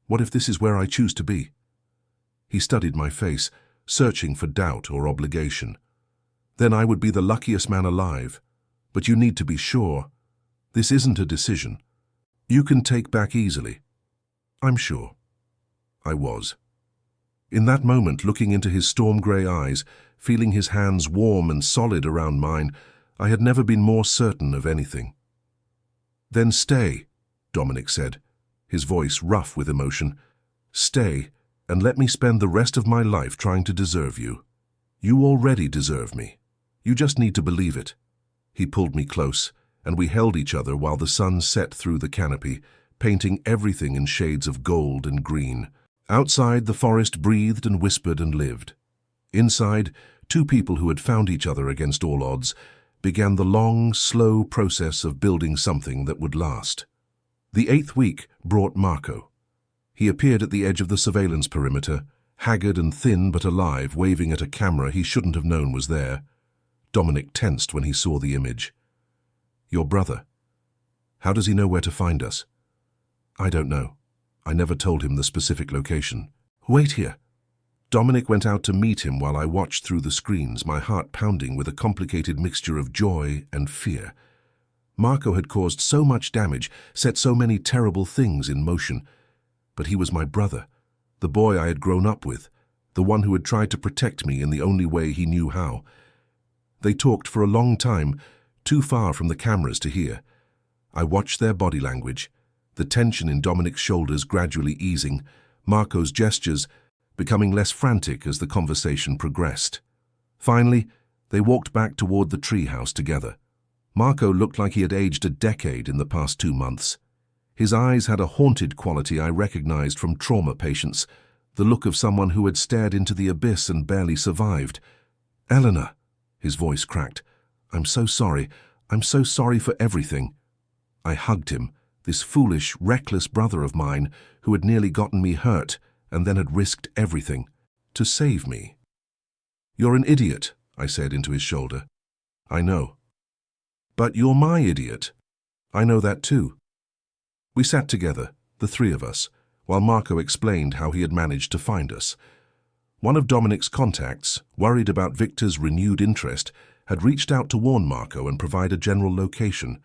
What if this is where I choose to be? He studied my face, searching for doubt or obligation. Then I would be the luckiest man alive. But you need to be sure. This isn't a decision you can take back easily. I'm sure. I was. In that moment, looking into his storm-grey eyes, feeling his hands warm and solid around mine, I had never been more certain of anything. Then stay, Dominic said, his voice rough with emotion. Stay, and let me spend the rest of my life trying to deserve you. You already deserve me. You just need to believe it. He pulled me close, and we held each other while the sun set through the canopy, painting everything in shades of gold and green. Outside, the forest breathed and whispered and lived. Inside, two people who had found each other against all odds began the long, slow process of building something that would last. The 8th week brought Marco. He appeared at the edge of the surveillance perimeter, haggard and thin but alive, waving at a camera he shouldn't have known was there. Dominic tensed when he saw the image. Your brother. How does he know where to find us? I don't know. I never told him the specific location. Wait here. Dominic went out to meet him while I watched through the screens, my heart pounding with a complicated mixture of joy and fear. Marco had caused so much damage, set so many terrible things in motion. But he was my brother, the boy I had grown up with, the one who had tried to protect me in the only way he knew how. They talked for a long time, too far from the cameras to hear. I watched their body language, the tension in Dominic's shoulders gradually easing, Marco's gestures becoming less frantic as the conversation progressed. Finally, they walked back toward the treehouse together. Marco looked like he had aged a decade in the past 2 months. His eyes had a haunted quality I recognized from trauma patients, the look of someone who had stared into the abyss and barely survived. Eleanor, his voice cracked. I'm so sorry. I'm so sorry for everything. I hugged him, this foolish, reckless brother of mine who had nearly gotten me hurt and then had risked everything to save me. You're an idiot, I said into his shoulder. I know. But you're my idiot. I know that too. We sat together, the three of us, while Marco explained how he had managed to find us. One of Dominic's contacts, worried about Victor's renewed interest, had reached out to warn Marco and provide a general location.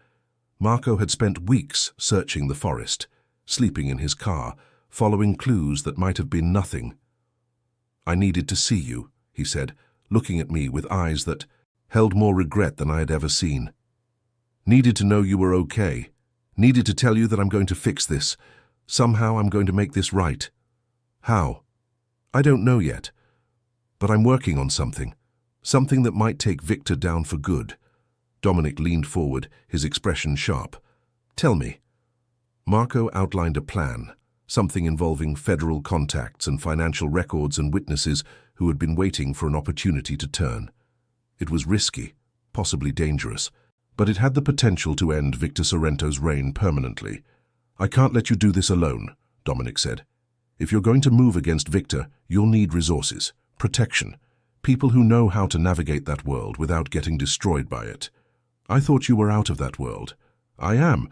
Marco had spent weeks searching the forest, sleeping in his car, following clues that might have been nothing. I needed to see you, he said, looking at me with eyes that held more regret than I had ever seen. Needed to know you were okay. Needed to tell you that I'm going to fix this. Somehow I'm going to make this right. How? I don't know yet. But I'm working on something. Something that might take Victor down for good. Dominic leaned forward, his expression sharp. Tell me. Marco outlined a plan, something involving federal contacts and financial records and witnesses who had been waiting for an opportunity to turn. It was risky, possibly dangerous, but it had the potential to end Victor Sorrento's reign permanently. I can't let you do this alone, Dominic said. If you're going to move against Victor, you'll need resources, protection, people who know how to navigate that world without getting destroyed by it. I thought you were out of that world. I am,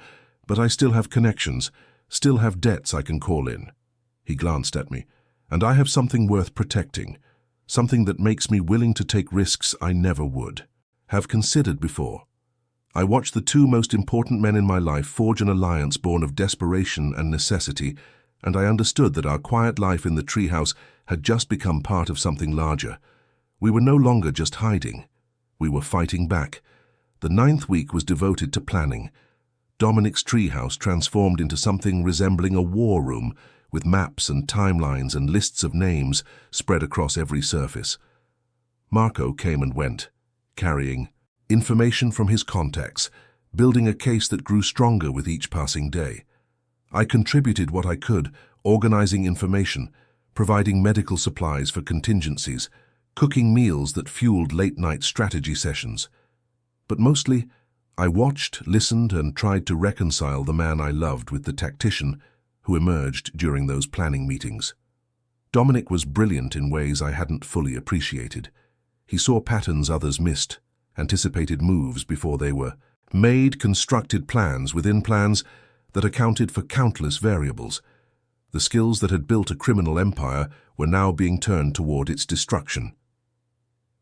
but I still have connections, still have debts I can call in. He glanced at me, and I have something worth protecting, something that makes me willing to take risks I never would have considered before. I watched the two most important men in my life forge an alliance born of desperation and necessity, and I understood that our quiet life in the treehouse had just become part of something larger. We were no longer just hiding. We were fighting back. The 9th week was devoted to planning. Dominic's treehouse transformed into something resembling a war room, with maps and timelines and lists of names spread across every surface. Marco came and went, carrying information from his contacts, building a case that grew stronger with each passing day. I contributed what I could, organizing information, providing medical supplies for contingencies, cooking meals that fueled late-night strategy sessions. But mostly, I watched, listened, and tried to reconcile the man I loved with the tactician who emerged during those planning meetings. Dominic was brilliant in ways I hadn't fully appreciated. He saw patterns others missed, anticipated moves before they were made, constructed plans within plans that accounted for countless variables. The skills that had built a criminal empire were now being turned toward its destruction.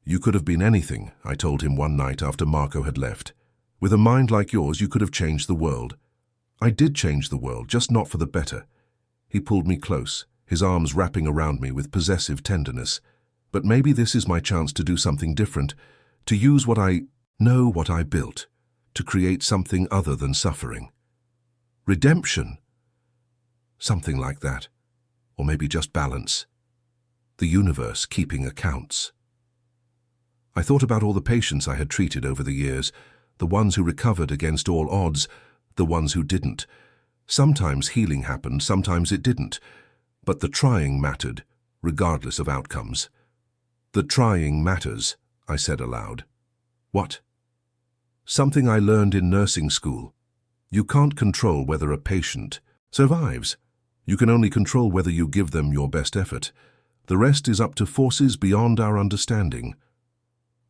"You could have been anything," I told him one night after Marco had left. "With a mind like yours, you could have changed the world." "I did change the world, just not for the better." He pulled me close, his arms wrapping around me with possessive tenderness. "But maybe this is my chance to do something different, to use what I know, what I built, to create something other than suffering. Redemption. Something like that. Or maybe just balance. The universe keeping accounts." I thought about all the patients I had treated over the years, the ones who recovered against all odds, the ones who didn't. Sometimes healing happened, sometimes it didn't. But the trying mattered, regardless of outcomes. "The trying matters," I said aloud. "What?" "Something I learned in nursing school. You can't control whether a patient survives. You can only control whether you give them your best effort. The rest is up to forces beyond our understanding."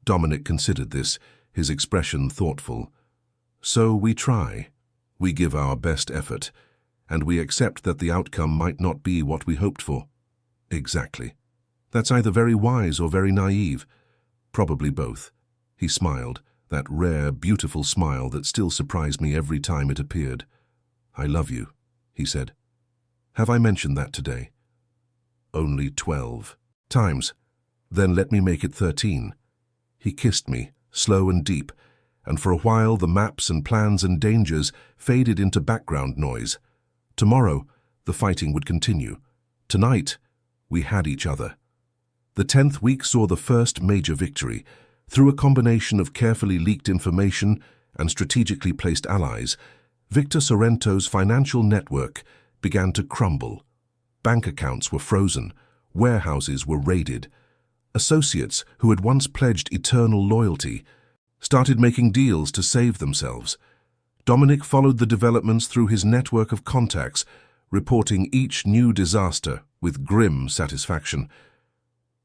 Dominic considered this, his expression thoughtful. "So we try. We give our best effort, and we accept that the outcome might not be what we hoped for." "Exactly. That's either very wise or very naive." "Probably both." He smiled, that rare, beautiful smile that still surprised me every time it appeared. "I love you," he said. "Have I mentioned that today?" "Only 12 times. Then let me make it 13. He kissed me, slow and deep, and for a while the maps and plans and dangers faded into background noise. Tomorrow, the fighting would continue. Tonight, we had each other. The 10th week saw the first major victory. Through a combination of carefully leaked information and strategically placed allies, Victor Sorrento's financial network began to crumble. Bank accounts were frozen, warehouses were raided. Associates who had once pledged eternal loyalty started making deals to save themselves. Dominic followed the developments through his network of contacts, reporting each new disaster with grim satisfaction.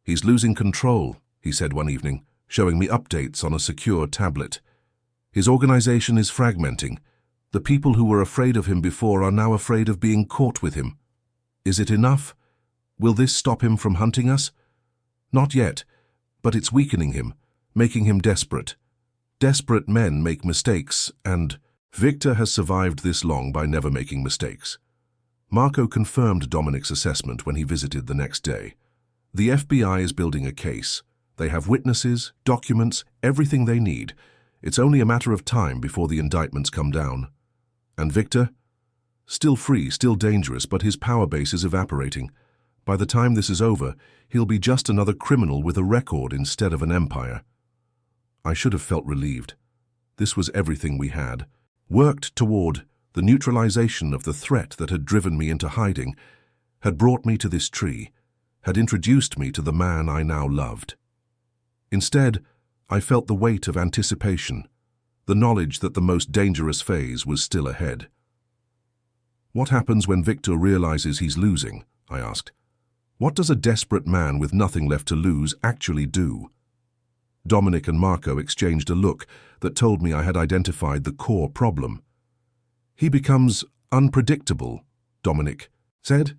"He's losing control," he said one evening, showing me updates on a secure tablet. "His organization is fragmenting. The people who were afraid of him before are now afraid of being caught with him. Is it enough? Will this stop him from hunting us? Not yet, but it's weakening him, making him desperate. Desperate men make mistakes, and Victor has survived this long by never making mistakes." Marco confirmed Dominic's assessment when he visited the next day. "The FBI is building a case. They have witnesses, documents, everything they need. It's only a matter of time before the indictments come down. And Victor? Still free, still dangerous, but his power base is evaporating. By the time this is over, he'll be just another criminal with a record instead of an empire." I should have felt relieved. This was everything we had. Worked toward the neutralization of the threat that had driven me into hiding, had brought me to this tree, had introduced me to the man I now loved. Instead, I felt the weight of anticipation, the knowledge that the most dangerous phase was still ahead. "What happens when Victor realizes he's losing?" I asked. "What does a desperate man with nothing left to lose actually do?" Dominic and Marco exchanged a look that told me I had identified the core problem. "He becomes unpredictable," Dominic said,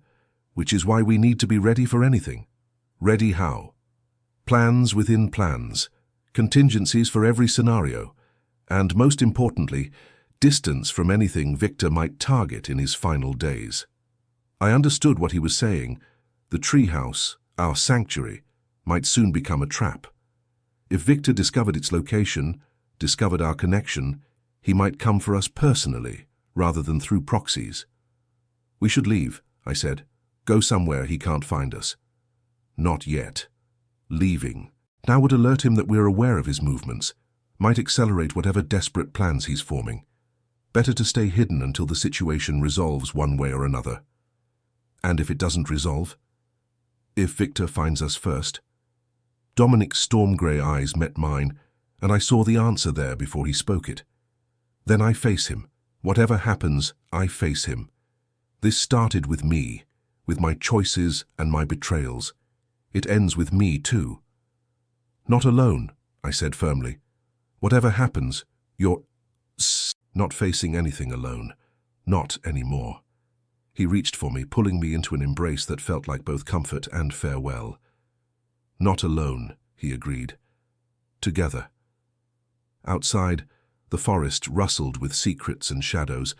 "which is why we need to be ready for anything." "Ready how?" "Plans within plans, contingencies for every scenario, and most importantly, distance from anything Victor might target in his final days." I understood what he was saying. The treehouse, our sanctuary, might soon become a trap. If Victor discovered its location, discovered our connection, he might come for us personally, rather than through proxies. We should leave, I said. Go somewhere he can't find us. Not yet. Leaving now would alert him that we're aware of his movements, might accelerate whatever desperate plans he's forming. Better to stay hidden until the situation resolves one way or another. And if it doesn't resolve? If Victor finds us first? Dominic's storm-grey eyes met mine, and I saw the answer there before he spoke it. Then I face him. Whatever happens, I face him. This started with me, with my choices and my betrayals. It ends with me too. Not alone, I said firmly. Whatever happens, you're not facing anything alone. Not anymore. He reached for me, pulling me into an embrace that felt like both comfort and farewell. Not alone, he agreed. Together. Outside, the forest rustled with secrets and shadows.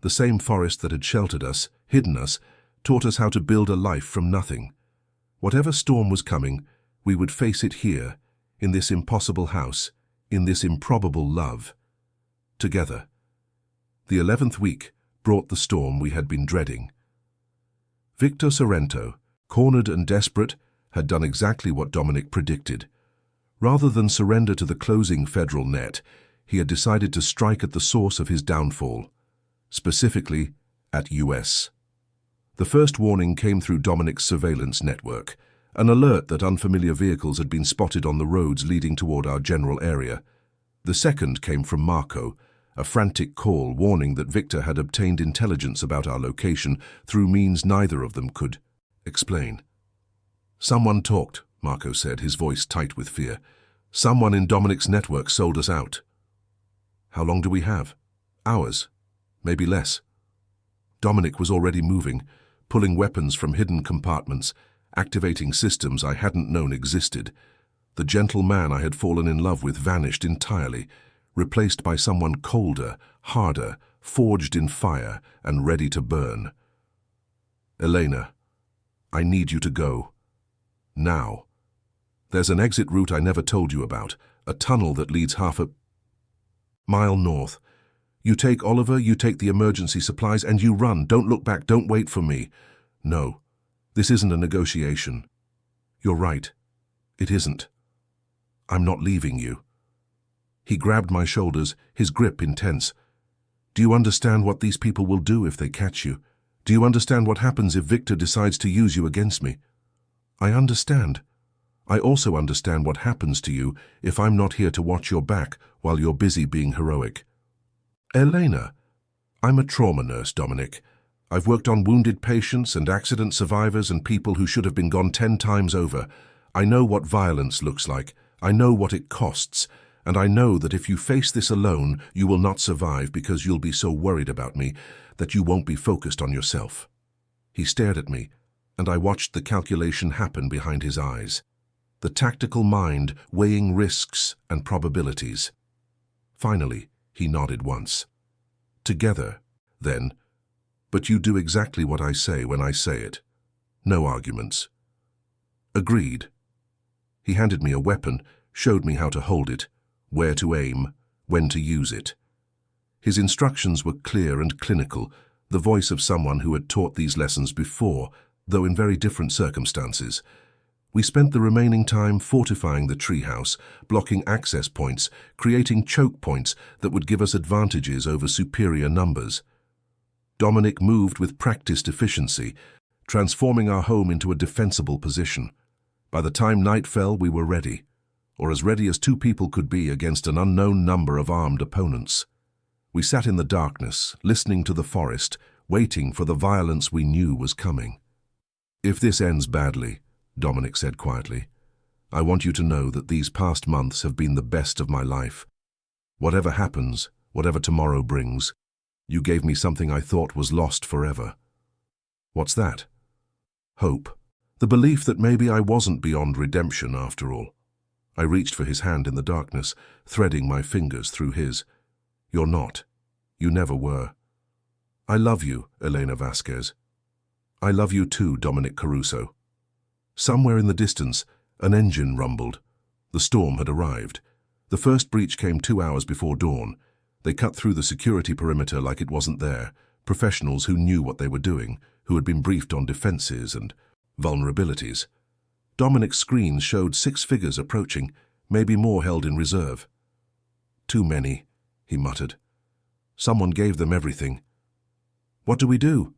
The same forest that had sheltered us, hidden us, taught us how to build a life from nothing. Whatever storm was coming, we would face it here, in this impossible house, in this improbable love. Together. The 11th week brought the storm we had been dreading. Victor Sorrento, cornered and desperate, had done exactly what Dominic predicted. Rather than surrender to the closing federal net, he had decided to strike at the source of his downfall, specifically at US. The first warning came through Dominic's surveillance network, an alert that unfamiliar vehicles had been spotted on the roads leading toward our general area. The second came from Marco, a frantic call warning that Victor had obtained intelligence about our location through means neither of them could explain. Someone talked, Marco said, his voice tight with fear. Someone in Dominic's network sold us out. How long do we have? Hours. Maybe less. Dominic was already moving, pulling weapons from hidden compartments, activating systems I hadn't known existed. The gentle man I had fallen in love with vanished entirely, replaced by someone colder, harder, forged in fire and ready to burn. Elena, I need you to go. Now. There's an exit route I never told you about, a tunnel that leads half a mile north. You take Oliver, you take the emergency supplies, and you run. Don't look back, don't wait for me. No, this isn't a negotiation. You're right. It isn't. I'm not leaving you. He grabbed my shoulders, his grip intense. Do you understand what these people will do if they catch you? Do you understand what happens if Victor decides to use you against me? I understand. I also understand what happens to you if I'm not here to watch your back while you're busy being heroic. Elena, I'm a trauma nurse, Dominic. I've worked on wounded patients and accident survivors and people who should have been gone 10 times over. I know what violence looks like. I know what it costs. And I know that if you face this alone, you will not survive because you'll be so worried about me that you won't be focused on yourself. He stared at me, and I watched the calculation happen behind his eyes. The tactical mind weighing risks and probabilities. Finally, he nodded once. Together, then. But you do exactly what I say when I say it. No arguments. Agreed. He handed me a weapon, showed me how to hold it, where to aim, when to use it. His instructions were clear and clinical, the voice of someone who had taught these lessons before, though in very different circumstances. We spent the remaining time fortifying the treehouse, blocking access points, creating choke points that would give us advantages over superior numbers. Dominic moved with practiced efficiency, transforming our home into a defensible position. By the time night fell, we were ready, or as ready as 2 people could be against an unknown number of armed opponents. We sat in the darkness, listening to the forest, waiting for the violence we knew was coming. If this ends badly, Dominic said quietly, I want you to know that these past months have been the best of my life. Whatever happens, whatever tomorrow brings, you gave me something I thought was lost forever. What's that? Hope. The belief that maybe I wasn't beyond redemption after all. I reached for his hand in the darkness, threading my fingers through his. You're not. You never were. I love you, Elena Vasquez. I love you too, Dominic Caruso. Somewhere in the distance, an engine rumbled. The storm had arrived. The first breach came 2 hours before dawn. They cut through the security perimeter like it wasn't there, professionals who knew what they were doing, who had been briefed on defenses and vulnerabilities. Dominic's screen showed 6 figures approaching, maybe more held in reserve. Too many, he muttered. Someone gave them everything. What do we do?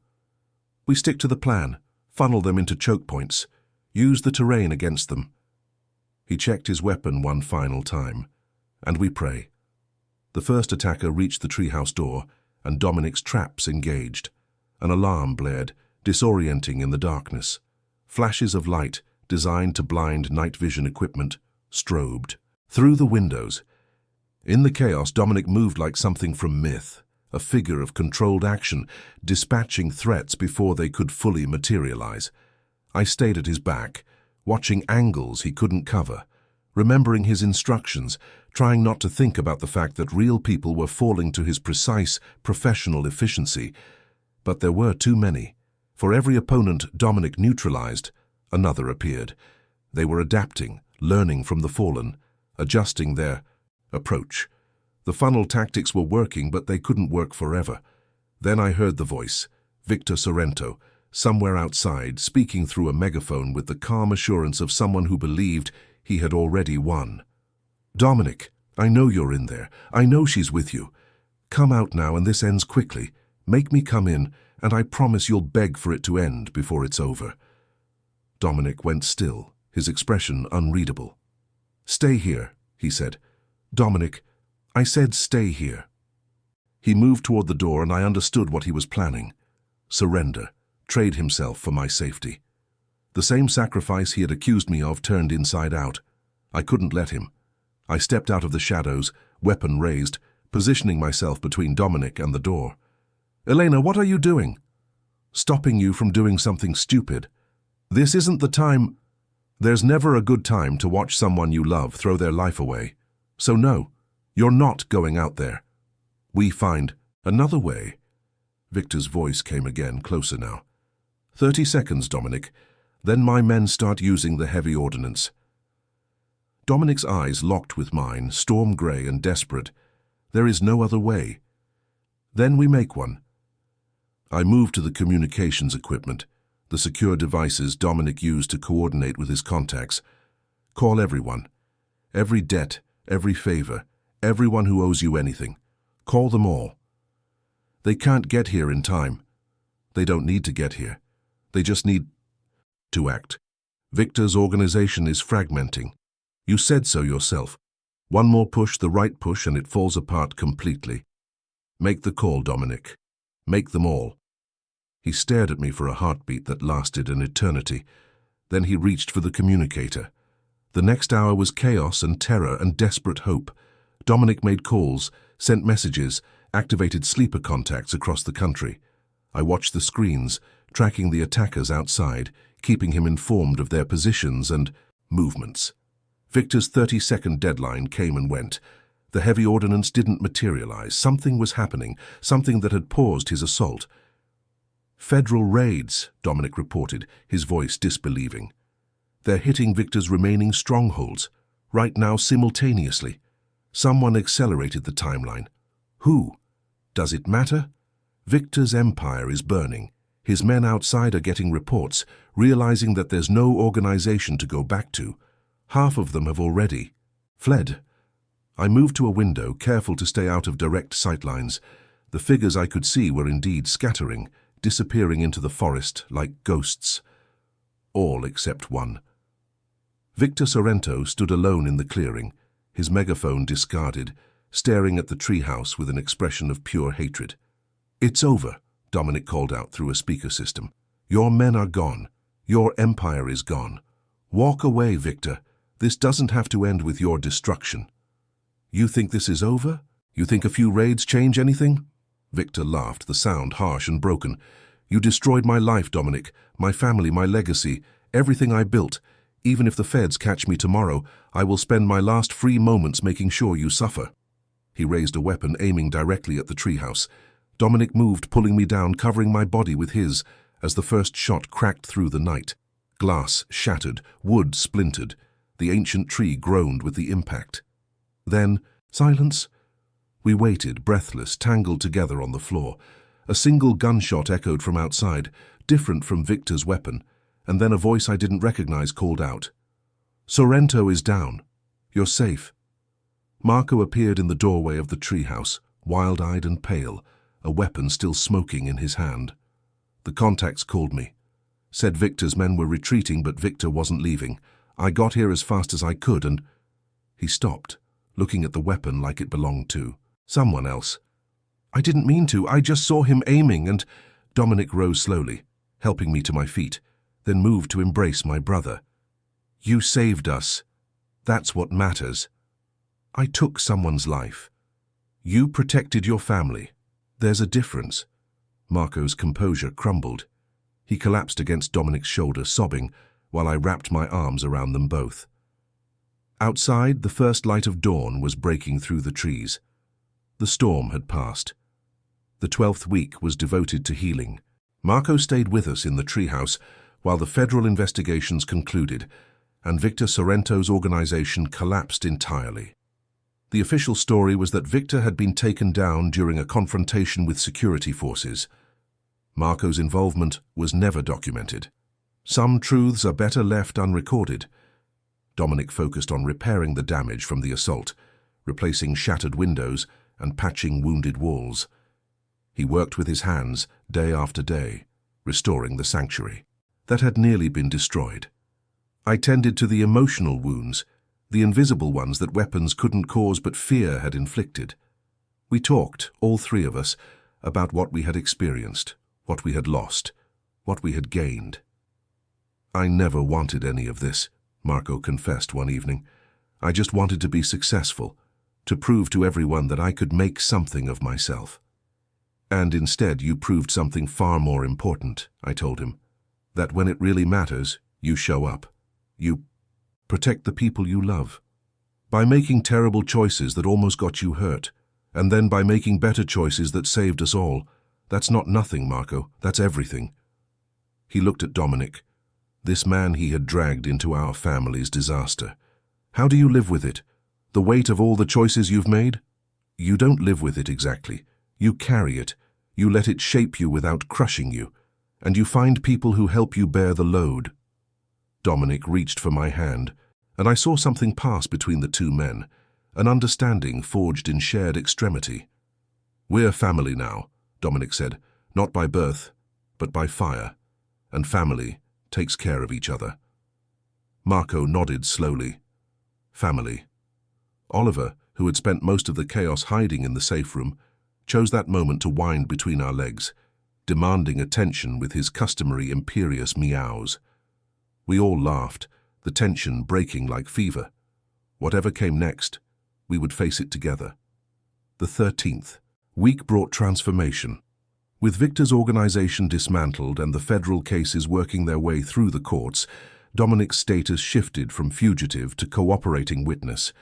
We stick to the plan, funnel them into choke points, use the terrain against them. He checked his weapon one final time, and we pray. The first attacker reached the treehouse door, and Dominic's traps engaged. An alarm blared, disorienting in the darkness. Flashes of light, designed to blind night vision equipment, strobed. Through the windows. In the chaos, Dominic moved like something from myth, a figure of controlled action, dispatching threats before they could fully materialize. I stayed at his back, watching angles he couldn't cover, remembering his instructions, trying not to think about the fact that real people were falling to his precise, professional efficiency. But there were too many. For every opponent Dominic neutralized, another appeared. They were adapting, learning from the fallen, adjusting their approach. The funnel tactics were working, but they couldn't work forever. Then I heard the voice, Victor Sorrento, somewhere outside, speaking through a megaphone with the calm assurance of someone who believed he had already won. Dominic, I know you're in there. I know she's with you. Come out now and this ends quickly. Make me come in, and I promise you'll beg for it to end before it's over. Dominic went still, his expression unreadable. Stay here, he said. Dominic, I said stay here. He moved toward the door and I understood what he was planning. Surrender, trade himself for my safety. The same sacrifice he had accused me of turned inside out. I couldn't let him. I stepped out of the shadows, weapon raised, positioning myself between Dominic and the door. Elena, what are you doing? Stopping you from doing something stupid. This isn't the time. There's never a good time to watch someone you love throw their life away. So no, you're not going out there. We find another way. Victor's voice came again, closer now. 30 seconds, Dominic. Then my men start using the heavy ordnance. Dominic's eyes locked with mine, storm grey and desperate. There is no other way. Then we make one. I moved to the communications equipment, the secure devices Dominic used to coordinate with his contacts. Call everyone. Every debt, every favor, everyone who owes you anything. Call them all. They can't get here in time. They don't need to get here. They just need to act. Victor's organization is fragmenting. You said so yourself. One more push, the right push, and it falls apart completely. Make the call, Dominic. Make them all. He stared at me for a heartbeat that lasted an eternity. Then he reached for the communicator. The next hour was chaos and terror and desperate hope. Dominic made calls, sent messages, activated sleeper contacts across the country. I watched the screens, tracking the attackers outside, keeping him informed of their positions and movements. Victor's 30-second deadline came and went. The heavy ordnance didn't materialize. Something was happening, something that had paused his assault. Federal raids, Dominic reported, his voice disbelieving. They're hitting Victor's remaining strongholds, right now simultaneously. Someone accelerated the timeline. Who? Does it matter? Victor's empire is burning. His men outside are getting reports, realizing that there's no organization to go back to. Half of them have already fled. I moved to a window, careful to stay out of direct sightlines. The figures I could see were indeed scattering, disappearing into the forest like ghosts. All except one. Victor Sorrento stood alone in the clearing, his megaphone discarded, staring at the treehouse with an expression of pure hatred. It's over, Dominic called out through a speaker system. Your men are gone. Your empire is gone. Walk away, Victor. This doesn't have to end with your destruction. You think this is over? You think a few raids change anything? Victor laughed, the sound harsh and broken. You destroyed my life, Dominic, my family, my legacy, everything I built. Even if the feds catch me tomorrow, I will spend my last free moments making sure you suffer. He raised a weapon, aiming directly at the treehouse. Dominic moved, pulling me down, covering my body with his. as the first shot cracked through the night. Glass shattered, wood splintered. The ancient tree groaned with the impact. Then, silence. We waited, breathless, tangled together on the floor. A single gunshot echoed from outside, different from Victor's weapon, and then a voice I didn't recognize called out. "Sorrento is down. You're safe." Marco appeared in the doorway of the treehouse, wild-eyed and pale, a weapon still smoking in his hand. The contacts called me. Said Victor's men were retreating, but Victor wasn't leaving. I got here as fast as I could and... He stopped, looking at the weapon like it belonged to someone else. "I didn't mean to. I just saw him aiming and..." Dominic rose slowly, helping me to my feet, then moved to embrace my brother. "You saved us. That's what matters. I took someone's life. You protected your family. There's a difference." Marco's composure crumbled. He collapsed against Dominic's shoulder, sobbing, while I wrapped my arms around them both. Outside, the first light of dawn was breaking through the trees. The storm had passed. The 12th week was devoted to healing. Marco stayed with us in the treehouse while the federal investigations concluded, and Victor Sorrento's organization collapsed entirely. The official story was that Victor had been taken down during a confrontation with security forces. Marco's involvement was never documented. Some truths are better left unrecorded. Dominic focused on repairing the damage from the assault, replacing shattered windows and patching wounded walls. He worked with his hands day after day, restoring the sanctuary that had nearly been destroyed. I tended to the emotional wounds, the invisible ones that weapons couldn't cause but fear had inflicted. We talked, all three of us, about what we had experienced, what we had lost, what we had gained. "I never wanted any of this," Marco confessed one evening. "I just wanted to be successful, to prove to everyone that I could make something of myself." "And instead you proved something far more important," I told him. "That when it really matters, you show up. You protect the people you love. By making terrible choices that almost got you hurt, and then by making better choices that saved us all. That's not nothing, Marco. That's everything." He looked at Dominic, this man he had dragged into our family's disaster. "How do you live with it? The weight of all the choices you've made?" "You don't live with it exactly. You carry it. You let it shape you without crushing you. And you find people who help you bear the load." Dominic reached for my hand, and I saw something pass between the two men, an understanding forged in shared extremity. "We're family now," Dominic said, "not by birth, but by fire. And family takes care of each other." Marco nodded slowly. Family. Oliver, who had spent most of the chaos hiding in the safe room, chose that moment to wind between our legs, demanding attention with his customary imperious meows. We all laughed, the tension breaking like fever. Whatever came next, we would face it together. The 13th week brought transformation. With Victor's organization dismantled and the federal cases working their way through the courts, Dominic's status shifted from fugitive to cooperating witness.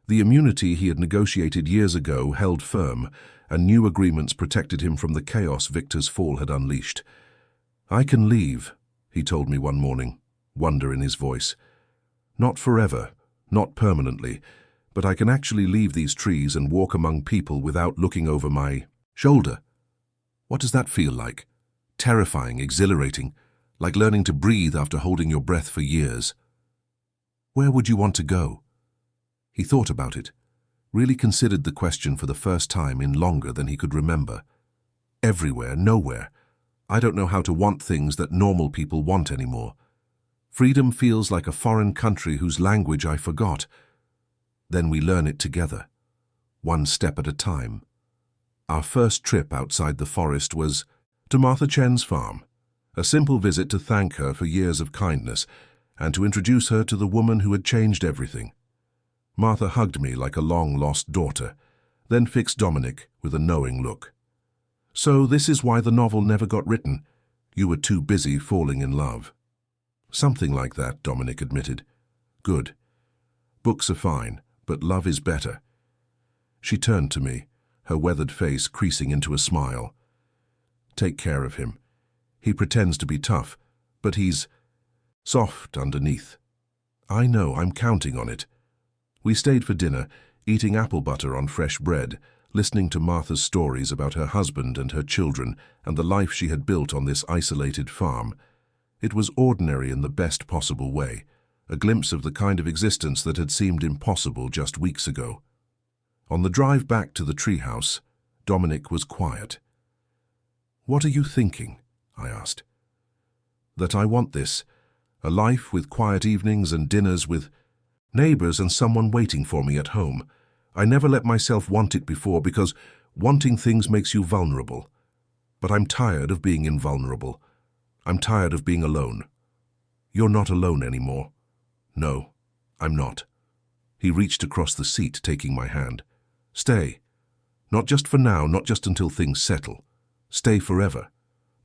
The immunity he had negotiated years ago held firm, and new agreements protected him from the chaos Victor's fall had unleashed. "I can leave," he told me one morning, wonder in his voice. "Not forever, not permanently, but I can actually leave these trees and walk among people without looking over my shoulder." What does that feel like? Terrifying, exhilarating, like learning to breathe after holding your breath for years. "Where would you want to go?" He thought about it, really considered the question for the first time in longer than he could remember. "Everywhere, nowhere. I don't know how to want things that normal people want anymore. Freedom feels like a foreign country whose language I forgot. Then we learn it together, one step at a time." Our first trip outside the forest was to Martha Chen's farm, a simple visit to thank her for years of kindness and to introduce her to the woman who had changed everything. Martha hugged me like a long-lost daughter, then fixed Dominic with a knowing look. "So this is why the novel never got written. You were too busy falling in love." "Something like that," Dominic admitted. "Good. Books are fine, but love is better." She turned to me, her weathered face creasing into a smile. "Take care of him. He pretends to be tough, but he's soft underneath. I know, I'm counting on it. We stayed for dinner, eating apple butter on fresh bread, listening to Martha's stories about her husband and her children and the life she had built on this isolated farm. It was ordinary in the best possible way, a glimpse of the kind of existence that had seemed impossible just weeks ago. On the drive back to the treehouse, Dominic was quiet. "What are you thinking?" I asked. "That I want this, a life with quiet evenings and dinners with neighbors and someone waiting for me at home. I never let myself want it before because wanting things makes you vulnerable. But I'm tired of being invulnerable. I'm tired of being alone." "You're not alone anymore." "No, I'm not." He reached across the seat, taking my hand. "Stay. Not just for now, not just until things settle. Stay forever.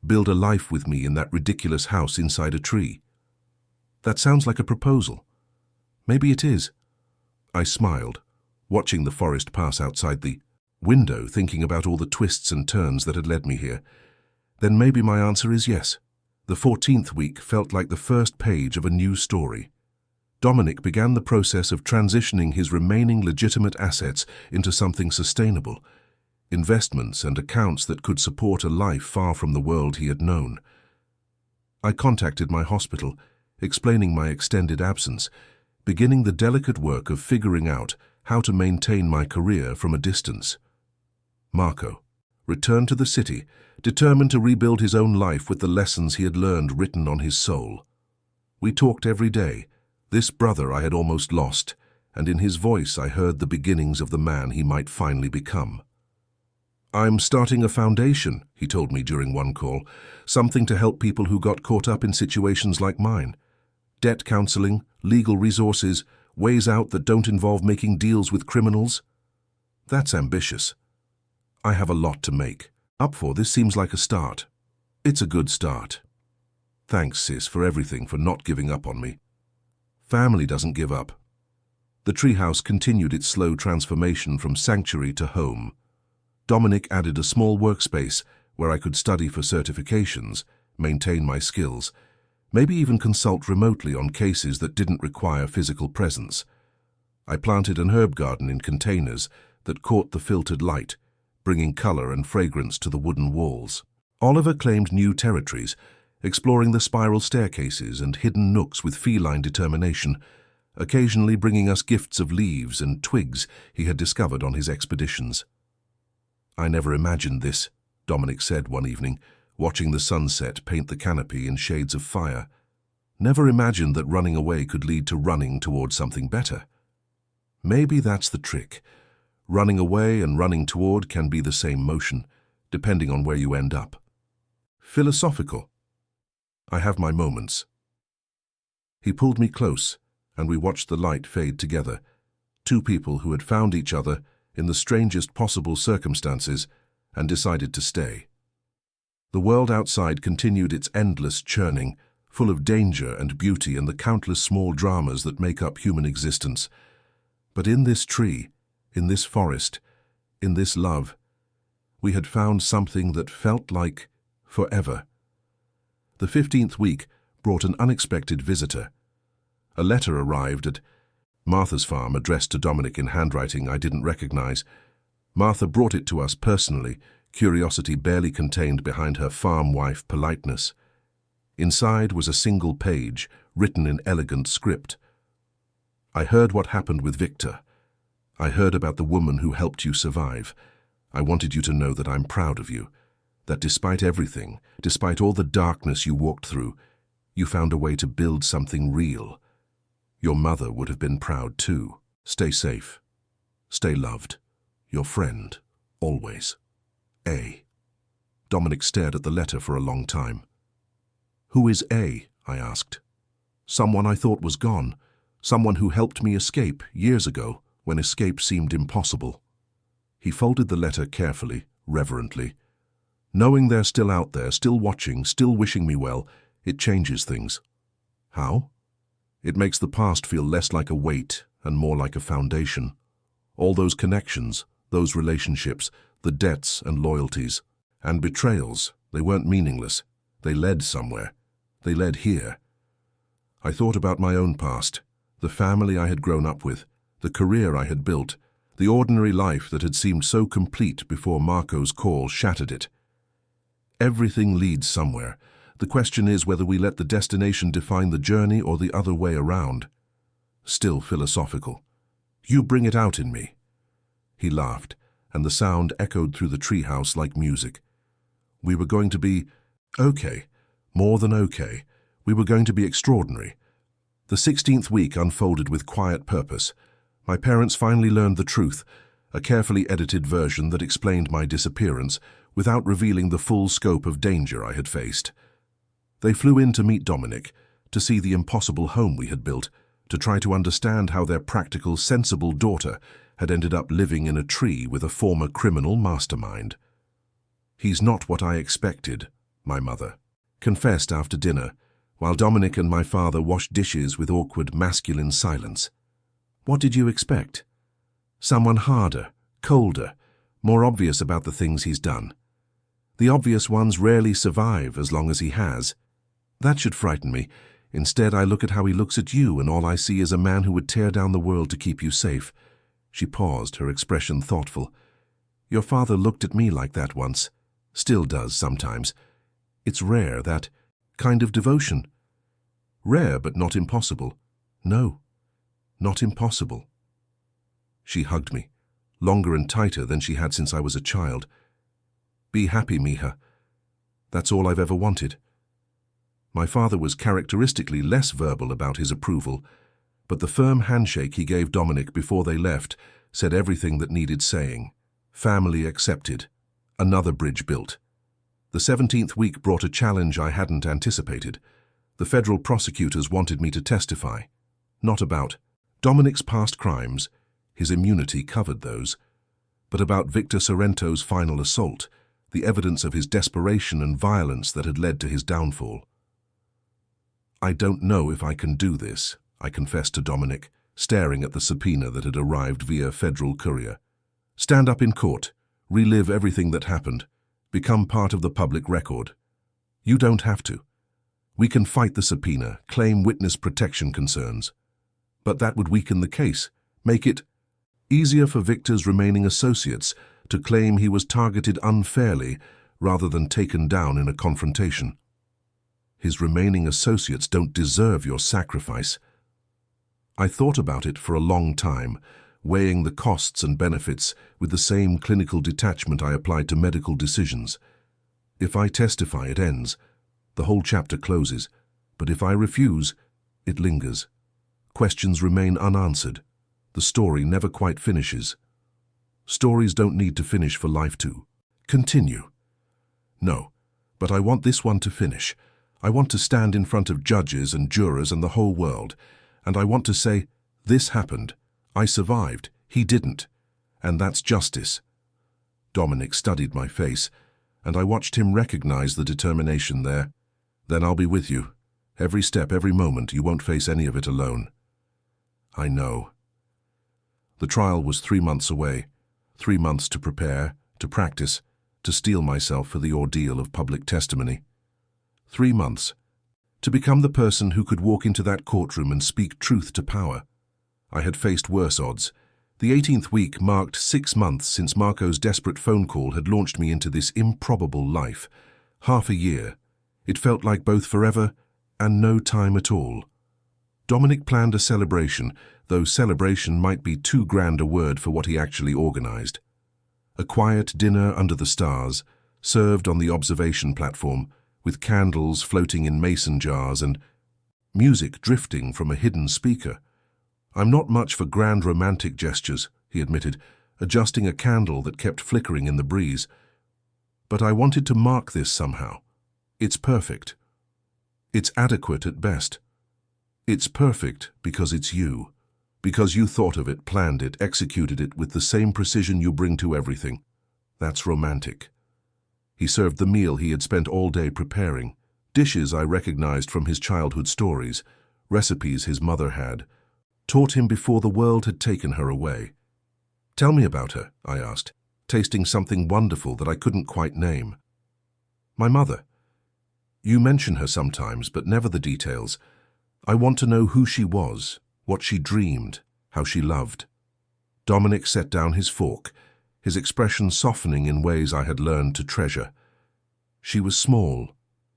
Build a life with me in that ridiculous house inside a tree." That sounds like a proposal. Maybe it is. I smiled, watching the forest pass outside the window, thinking about all the twists and turns that had led me here. Then maybe my answer is yes. The 14th week felt like the first page of a new story. Dominic began the process of transitioning his remaining legitimate assets into something sustainable, investments and accounts that could support a life far from the world he had known. I contacted my hospital, explaining my extended absence, beginning the delicate work of figuring out how to maintain my career from a distance. Marco returned to the city, determined to rebuild his own life with the lessons he had learned written on his soul. We talked every day, this brother I had almost lost, and in his voice I heard the beginnings of the man he might finally become. "I'm starting a foundation," he told me during one call, "something to help people who got caught up in situations like mine. Debt counseling, legal resources, ways out that don't involve making deals with criminals." That's ambitious. I have a lot to make up for. This seems like a start. It's a good start. Thanks, sis, for everything, for not giving up on me. Family doesn't give up. The treehouse continued its slow transformation from sanctuary to home. Dominic added a small workspace where I could study for certifications, maintain my skills, maybe even consult remotely on cases that didn't require physical presence. I planted an herb garden in containers that caught the filtered light, bringing color and fragrance to the wooden walls. Oliver claimed new territories, exploring the spiral staircases and hidden nooks with feline determination, occasionally bringing us gifts of leaves and twigs he had discovered on his expeditions. "I never imagined this," Dominic said one evening, watching the sunset paint the canopy in shades of fire. "Never imagined that running away could lead to running toward something better." Maybe that's the trick. Running away and running toward can be the same motion, depending on where you end up. Philosophical. I have my moments. He pulled me close, and we watched the light fade together, two people who had found each other in the strangest possible circumstances and decided to stay. The world outside continued its endless churning, full of danger and beauty and the countless small dramas that make up human existence. But in this tree, in this forest, in this love, we had found something that felt like forever. The 15th week brought an unexpected visitor. A letter arrived at Martha's farm addressed to Dominic in handwriting I didn't recognize. Martha brought it to us personally, curiosity barely contained behind her farm wife politeness. Inside was a single page, written in elegant script. "I heard what happened with Victor. I heard about the woman who helped you survive. I wanted you to know that I'm proud of you, that despite everything, despite all the darkness you walked through, you found a way to build something real. Your mother would have been proud too. Stay safe. Stay loved. Your friend, always. A." Dominic stared at the letter for a long time. "Who is A?" I asked. "Someone I thought was gone. Someone who helped me escape years ago, when escape seemed impossible." He folded the letter carefully, reverently. "Knowing they're still out there, still watching, still wishing me well, it changes things." "How?" "It makes the past feel less like a weight and more like a foundation. All those connections, those relationships, the debts and loyalties, and betrayals, they weren't meaningless. They led somewhere. They led here. I thought about my own past, the family I had grown up with, the career I had built, the ordinary life that had seemed so complete before Marco's call shattered it. Everything leads somewhere. The question is whether we let the destination define the journey or the other way around. Still philosophical. You bring it out in me. He laughed, and the sound echoed through the treehouse like music. We were going to be okay, more than okay. We were going to be extraordinary. The 16th week unfolded with quiet purpose. My parents finally learned the truth, a carefully edited version that explained my disappearance without revealing the full scope of danger I had faced. They flew in to meet Dominic, to see the impossible home we had built, to try to understand how their practical, sensible daughter had ended up living in a tree with a former criminal mastermind. "He's not what I expected," my mother confessed after dinner, while Dominic and my father washed dishes with awkward masculine silence. "What did you expect? Someone harder, colder, more obvious about the things he's done. The obvious ones rarely survive as long as he has. That should frighten me. Instead, I look at how he looks at you, and all I see is a man who would tear down the world to keep you safe." She paused, her expression thoughtful. "Your father looked at me like that once. Still does sometimes. It's rare, that kind of devotion. Rare, but not impossible. No, not impossible." She hugged me, longer and tighter than she had since I was a child. "Be happy, Mija. That's all I've ever wanted." My father was characteristically less verbal about his approval, but the firm handshake he gave Dominic before they left said everything that needed saying. Family accepted. Another bridge built. The 17th week brought a challenge I hadn't anticipated. The federal prosecutors wanted me to testify. Not about Dominic's past crimes, his immunity covered those, but about Victor Sorrento's final assault, the evidence of his desperation and violence that had led to his downfall. "I don't know if I can do this," I confessed to Dominic, staring at the subpoena that had arrived via federal courier. "Stand up in court, relive everything that happened, become part of the public record. You don't have to. We can fight the subpoena, claim witness protection concerns. But that would weaken the case, make it easier for Victor's remaining associates to claim he was targeted unfairly rather than taken down in a confrontation. His remaining associates don't deserve your sacrifice." I thought about it for a long time, weighing the costs and benefits with the same clinical detachment I applied to medical decisions. If I testify, it ends. The whole chapter closes. But if I refuse, it lingers. Questions remain unanswered. The story never quite finishes. Stories don't need to finish for life to continue. No, but I want this one to finish. I want to stand in front of judges and jurors and the whole world, and I want to say, "This happened. I survived. He didn't. And that's justice." Dominic studied my face, and I watched him recognize the determination there. "Then I'll be with you. Every step, every moment. You won't face any of it alone." "I know." The trial was 3 months away. 3 months to prepare, to practice, to steel myself for the ordeal of public testimony. 3 months. To become the person who could walk into that courtroom and speak truth to power. I had faced worse odds. The 18th week marked 6 months since Marco's desperate phone call had launched me into this improbable life. Half a year. It felt like both forever and no time at all. Dominic planned a celebration, though celebration might be too grand a word for what he actually organized. A quiet dinner under the stars, served on the observation platform, with candles floating in mason jars and music drifting from a hidden speaker. "I'm not much for grand romantic gestures," he admitted, adjusting a candle that kept flickering in the breeze. "But I wanted to mark this somehow. It's perfect. It's adequate at best. It's perfect because it's you. Because you thought of it, planned it, executed it with the same precision you bring to everything. That's romantic." He served the meal he had spent all day preparing, dishes I recognized from his childhood stories, recipes his mother had, taught him before the world had taken her away. "Tell me about her," I asked, tasting something wonderful that I couldn't quite name. "My mother. You mention her sometimes, but never the details. I want to know who she was, what she dreamed, how she loved. Dominic set down his fork, his expression softening in ways I had learned to treasure. She was small,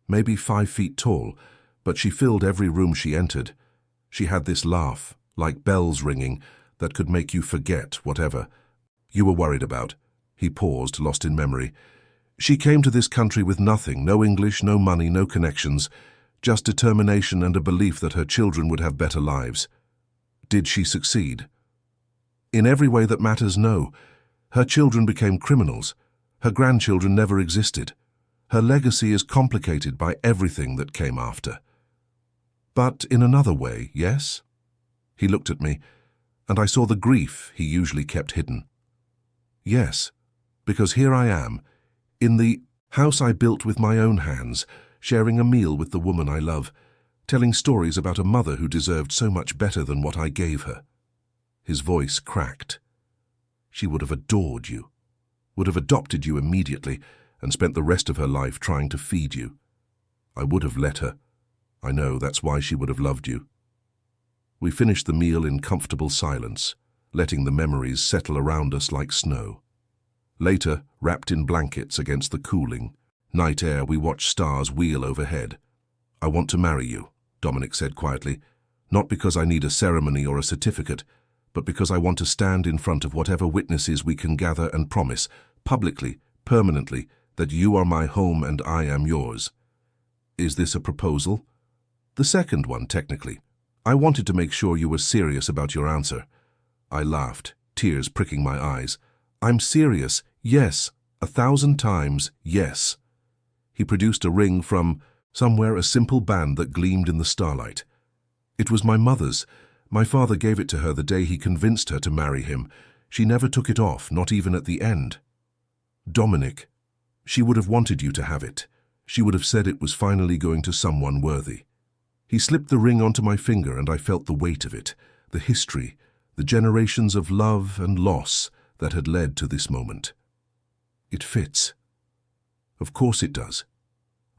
maybe 5 feet tall, but she filled every room she entered. She had this laugh, like bells ringing, that could make you forget whatever you were worried about. He paused, lost in memory. She came to this country with nothing, no English, no money, no connections, just determination and a belief that her children would have better lives. Did she succeed? In every way that matters, no. Her children became criminals. Her grandchildren never existed. Her legacy is complicated by everything that came after. But in another way, yes? He looked at me, and I saw the grief he usually kept hidden. Yes, because here I am, in the house I built with my own hands, sharing a meal with the woman I love, telling stories about a mother who deserved so much better than what I gave her. His voice cracked. She would have adored you, would have adopted you immediately, and spent the rest of her life trying to feed you. I would have let her. I know that's why she would have loved you. We finished the meal in comfortable silence, letting the memories settle around us like snow. Later, wrapped in blankets against the cooling night air, we watched stars wheel overhead. I want to marry you, Dominic said quietly, not because I need a ceremony or a certificate, but because I want to stand in front of whatever witnesses we can gather and promise, publicly, permanently, that you are my home and I am yours. Is this a proposal? The second one, technically. I wanted to make sure you were serious about your answer. I laughed, tears pricking my eyes. I'm serious, yes, 1,000 times, yes. He produced a ring from somewhere, a simple band that gleamed in the starlight. It was my mother's. My father gave it to her the day he convinced her to marry him. She never took it off, not even at the end. Dominic, she would have wanted you to have it. She would have said it was finally going to someone worthy. He slipped the ring onto my finger and I felt the weight of it, the history, the generations of love and loss that had led to this moment. It fits. Of course it does.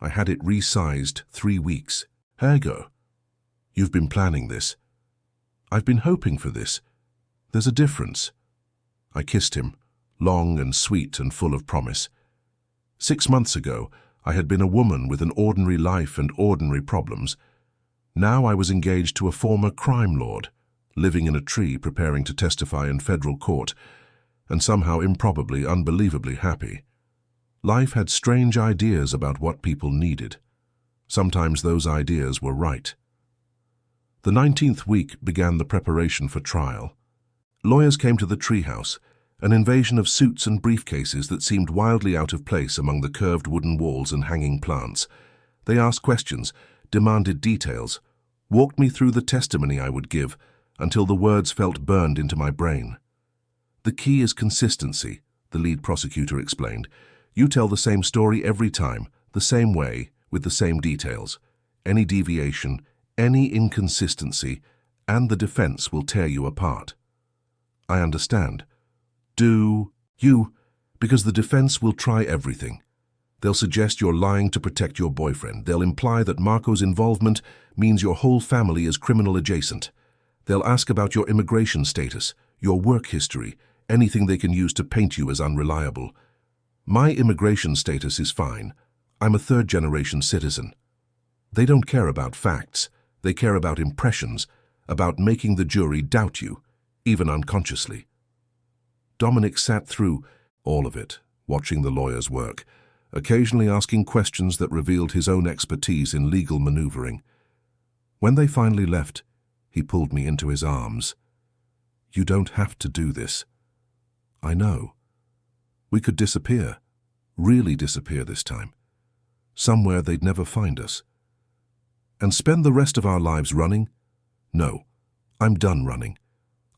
I had it resized 3 weeks. Here you go. You've been planning this. I've been hoping for this. There's a difference. I kissed him, long and sweet and full of promise. 6 months ago, I had been a woman with an ordinary life and ordinary problems. Now I was engaged to a former crime lord, living in a tree preparing to testify in federal court, and somehow improbably, unbelievably happy. Life had strange ideas about what people needed. Sometimes those ideas were right. The 19th week began the preparation for trial. Lawyers came to the treehouse, an invasion of suits and briefcases that seemed wildly out of place among the curved wooden walls and hanging plants. They asked questions, demanded details, walked me through the testimony I would give until the words felt burned into my brain. The key is consistency, the lead prosecutor explained. You tell the same story every time, the same way, with the same details. Any deviation, any inconsistency, and the defense will tear you apart. I understand. Do you? Because the defense will try everything. They'll suggest you're lying to protect your boyfriend. They'll imply that Marco's involvement means your whole family is criminal adjacent. They'll ask about your immigration status, your work history, anything they can use to paint you as unreliable. My immigration status is fine. I'm a third-generation citizen. They don't care about facts. They care about impressions, about making the jury doubt you, even unconsciously. Dominic sat through all of it, watching the lawyers work, occasionally asking questions that revealed his own expertise in legal maneuvering. When they finally left, he pulled me into his arms. You don't have to do this. I know. We could disappear, really disappear this time. Somewhere they'd never find us. And spend the rest of our lives running? No, I'm done running.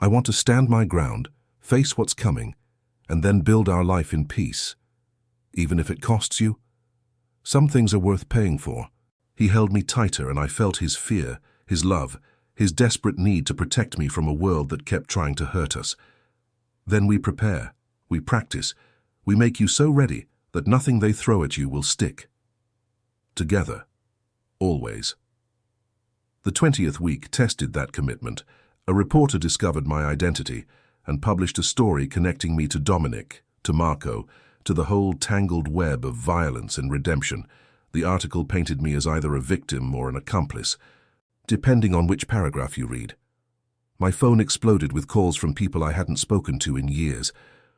I want to stand my ground, face what's coming, and then build our life in peace. Even if it costs you? Some things are worth paying for. He held me tighter and I felt his fear, his love, his desperate need to protect me from a world that kept trying to hurt us. Then we prepare, we practice, we make you so ready that nothing they throw at you will stick. Together, always. The 20th week tested that commitment. A reporter discovered my identity and published a story connecting me to Dominic, to Marco, to the whole tangled web of violence and redemption. The article painted me as either a victim or an accomplice, depending on which paragraph you read. My phone exploded with calls from people I hadn't spoken to in years,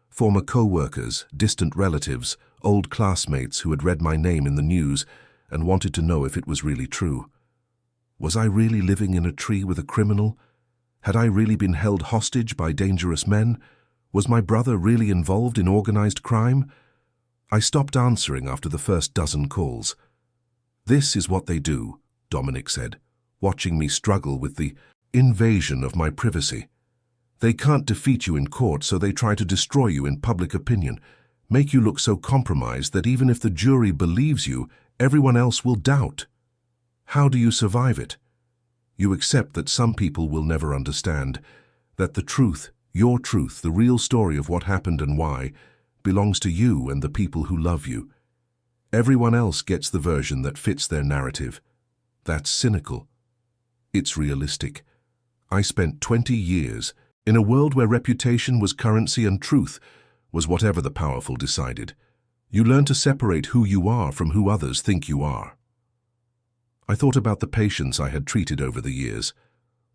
former co-workers, distant relatives, old classmates who had read my name in the news and wanted to know if it was really true. Was I really living in a tree with a criminal? Had I really been held hostage by dangerous men? Was my brother really involved in organized crime? I stopped answering after the first dozen calls. "This is what they do," Dominic said, watching me struggle with the invasion of my privacy. "They can't defeat you in court, so they try to destroy you in public opinion, make you look so compromised that even if the jury believes you, everyone else will doubt. How do you survive it? You accept that some people will never understand, that the truth, your truth, the real story of what happened and why, belongs to you and the people who love you. Everyone else gets the version that fits their narrative. That's cynical. It's realistic. I spent 20 years in a world where reputation was currency and truth was whatever the powerful decided. You learn to separate who you are from who others think you are." I thought about the patients I had treated over the years,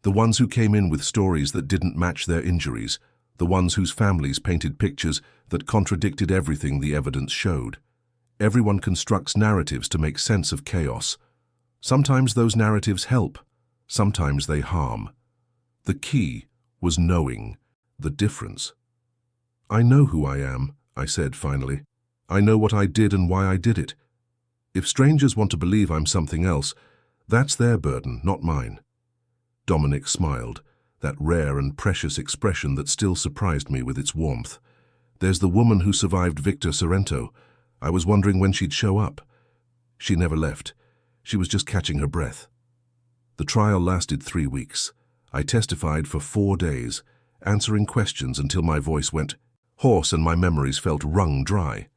the ones who came in with stories that didn't match their injuries, the ones whose families painted pictures that contradicted everything the evidence showed. Everyone constructs narratives to make sense of chaos. Sometimes those narratives help, sometimes they harm. The key was knowing the difference. "I know who I am," I said finally. "I know what I did and why I did it. If strangers want to believe I'm something else, that's their burden, not mine." Dominic smiled, that rare and precious expression that still surprised me with its warmth. "There's the woman who survived Victor Sorrento. I was wondering when she'd show up. She never left. She was just catching her breath." The trial lasted 3 weeks. I testified for 4 days, answering questions until my voice went hoarse and my memories felt wrung dry.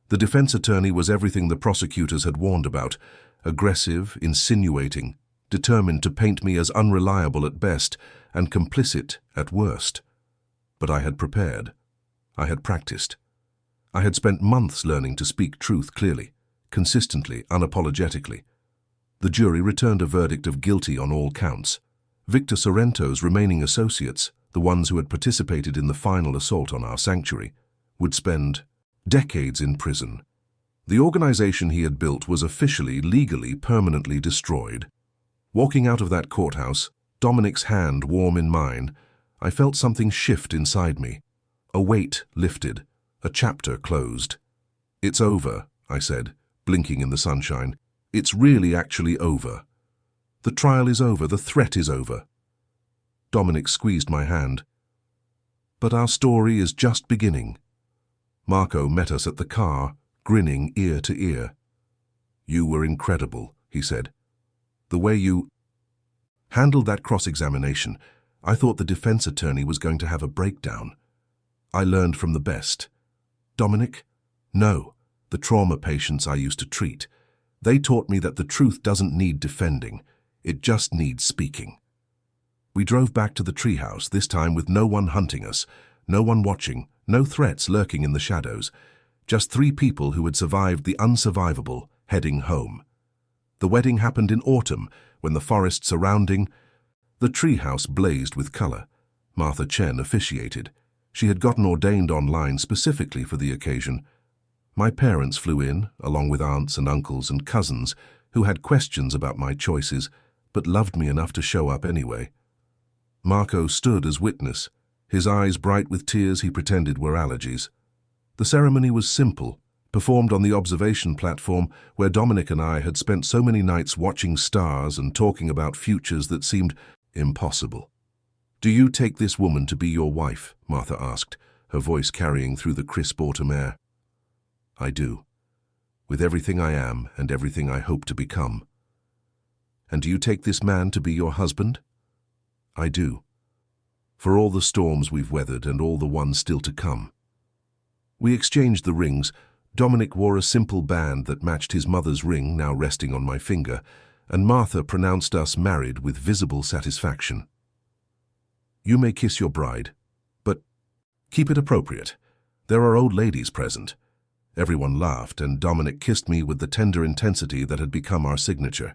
The defense attorney was everything the prosecutors had warned about: aggressive, insinuating, determined to paint me as unreliable at best and complicit at worst. But I had prepared. I had practiced. I had spent months learning to speak truth clearly, consistently, unapologetically. The jury returned a verdict of guilty on all counts. Victor Sorrento's remaining associates, the ones who had participated in the final assault on our sanctuary, would spend decades in prison. The organization he had built was officially, legally, permanently destroyed. Walking out of that courthouse, Dominic's hand warm in mine, I felt something shift inside me. A weight lifted, a chapter closed. "It's over," I said, blinking in the sunshine. "It's really actually over. The trial is over, the threat is over." Dominic squeezed my hand. "But our story is just beginning." Marco met us at the car, grinning ear to ear. "You were incredible," he said. "The way you handled that cross-examination, I thought the defense attorney was going to have a breakdown. I learned from the best." "Dominic?" "No, the trauma patients I used to treat. They taught me that the truth doesn't need defending, it just needs speaking." We drove back to the treehouse, this time with no one hunting us, no one watching, no threats lurking in the shadows, just 3 people who had survived the unsurvivable, heading home. The wedding happened in autumn, when the forest surrounding the treehouse blazed with color. Martha Chen officiated. She had gotten ordained online specifically for the occasion. My parents flew in, along with aunts and uncles and cousins who had questions about my choices, but loved me enough to show up anyway. Marco stood as witness, his eyes bright with tears he pretended were allergies. The ceremony was simple, performed on the observation platform where Dominic and I had spent so many nights watching stars and talking about futures that seemed impossible. "Do you take this woman to be your wife?" Martha asked, her voice carrying through the crisp autumn air. "I do, with everything I am and everything I hope to become." "And do you take this man to be your husband?" "I do, for all the storms we've weathered and all the ones still to come." We exchanged the rings. Dominic wore a simple band that matched his mother's ring, now resting on my finger, and Martha pronounced us married with visible satisfaction. "You may kiss your bride, but keep it appropriate. There are old ladies present." Everyone laughed, and Dominic kissed me with the tender intensity that had become our signature.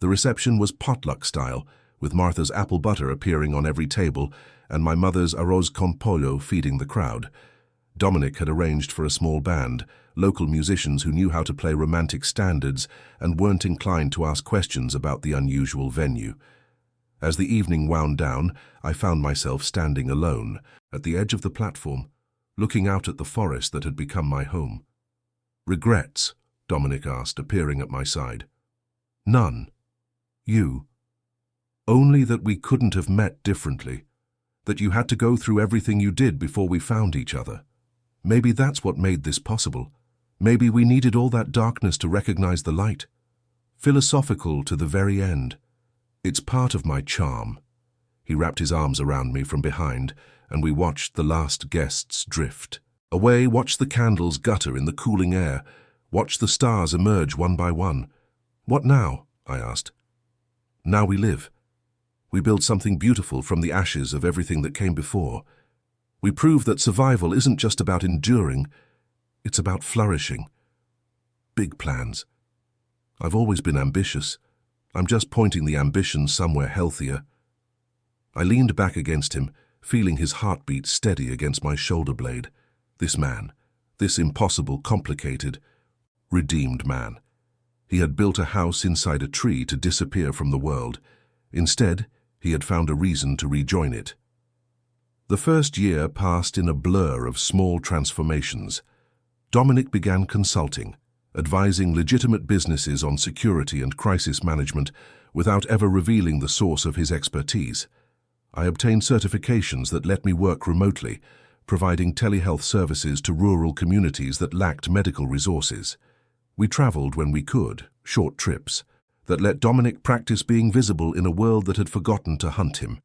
The reception was potluck style, with Martha's apple butter appearing on every table and my mother's arroz con pollo feeding the crowd. Dominic had arranged for a small band, local musicians who knew how to play romantic standards and weren't inclined to ask questions about the unusual venue. As the evening wound down, I found myself standing alone, at the edge of the platform, looking out at the forest that had become my home. "Regrets?" Dominic asked, appearing at my side. "None. You? Only that we couldn't have met differently, that you had to go through everything you did before we found each other. Maybe that's what made this possible. Maybe we needed all that darkness to recognize the light. Philosophical to the very end. It's part of my charm." He wrapped his arms around me from behind, and we watched the last guests drift. Away, watched the candles gutter in the cooling air, watched the stars emerge one by one. "What now?" I asked. "Now we live. We build something beautiful from the ashes of everything that came before. We prove that survival isn't just about enduring, it's about flourishing. Big plans. I've always been ambitious. I'm just pointing the ambition somewhere healthier." I leaned back against him, feeling his heartbeat steady against my shoulder blade. This man, this impossible, complicated, redeemed man. He had built a house inside a tree to disappear from the world. Instead, he had found a reason to rejoin it. The first year passed in a blur of small transformations. Dominic began consulting, advising legitimate businesses on security and crisis management without ever revealing the source of his expertise. I obtained certifications that let me work remotely, providing telehealth services to rural communities that lacked medical resources. We traveled when we could, short trips, that let Dominic practice being visible in a world that had forgotten to hunt him.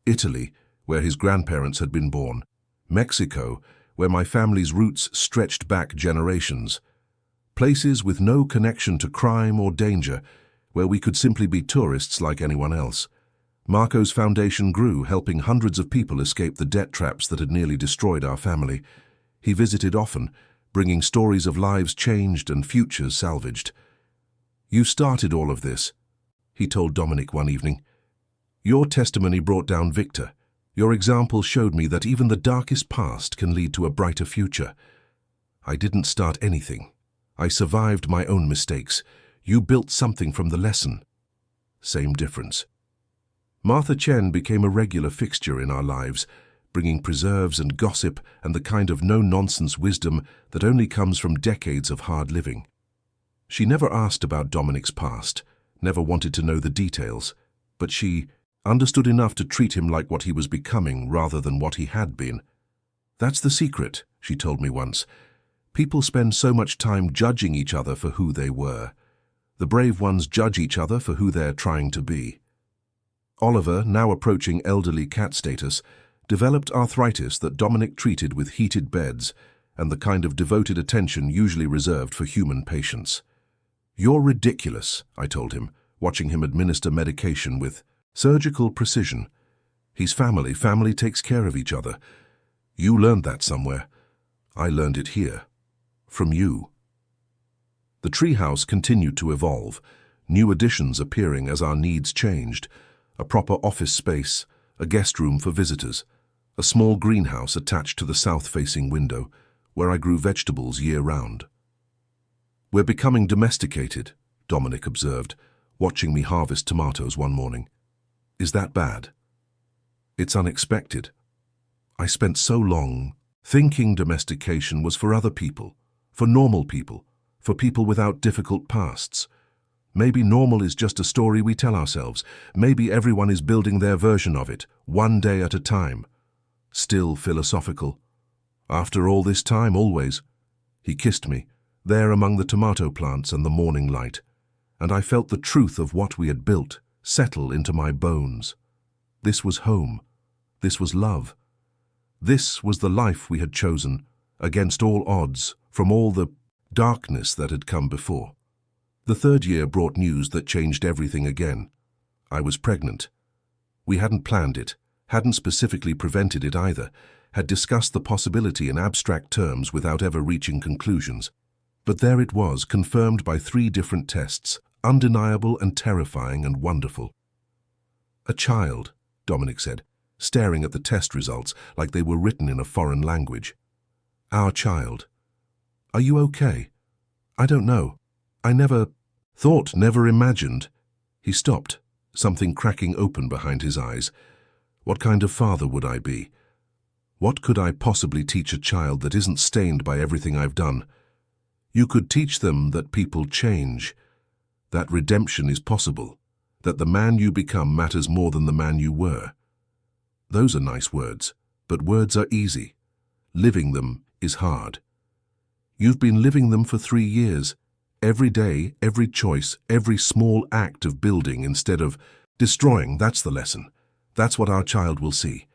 Italy, where his grandparents had been born. Mexico, where my family's roots stretched back generations. Places with no connection to crime or danger, where we could simply be tourists like anyone else. Marco's foundation grew, helping hundreds of people escape the debt traps that had nearly destroyed our family. He visited often, bringing stories of lives changed and futures salvaged. "You started all of this," he told Dominic one evening. "Your testimony brought down Victor. Your example showed me that even the darkest past can lead to a brighter future. I didn't start anything. I survived my own mistakes. You built something from the lesson." Same difference. Martha Chen became a regular fixture in our lives, bringing preserves and gossip and the kind of no-nonsense wisdom that only comes from decades of hard living. She never asked about Dominic's past, never wanted to know the details, but she understood enough to treat him like what he was becoming rather than what he had been. "That's the secret," she told me once. "People spend so much time judging each other for who they were. The brave ones judge each other for who they're trying to be." Oliver, now approaching elderly cat status, developed arthritis that Dominic treated with heated beds and the kind of devoted attention usually reserved for human patients. "You're ridiculous," I told him, watching him administer medication with surgical precision. "He's family. Family takes care of each other. You learned that somewhere. I learned it here. From you." The treehouse continued to evolve, new additions appearing as our needs changed. A proper office space, a guest room for visitors, a small greenhouse attached to the south-facing window, where I grew vegetables year-round. "We're becoming domesticated," Dominic observed, watching me harvest tomatoes one morning. "Is that bad?" "It's unexpected. I spent so long thinking domestication was for other people, for normal people, for people without difficult pasts. Maybe normal is just a story we tell ourselves. Maybe everyone is building their version of it, one day at a time." Still philosophical. "After all this time, always." He kissed me, there among the tomato plants and the morning light, and I felt the truth of what we had built settle into my bones. This was home. This was love. This was the life we had chosen, against all odds, from all the darkness that had come before. The third year brought news that changed everything again. I was pregnant. We hadn't planned it, hadn't specifically prevented it either, had discussed the possibility in abstract terms without ever reaching conclusions. But there it was, confirmed by 3 different tests, undeniable and terrifying and wonderful. "A child," Dominic said, staring at the test results like they were written in a foreign language. "Our child. Are you okay?" "I don't know. I never imagined." He stopped, something cracking open behind his eyes. What kind of father would I be? What could I possibly teach a child that isn't stained by everything I've done? You could teach them that people change, that redemption is possible, that the man you become matters more than the man you were. Those are nice words, but words are easy. Living them is hard. You've been living them for 3 years. Every day, every choice, every small act of building instead of destroying, that's the lesson. That's what our child will see.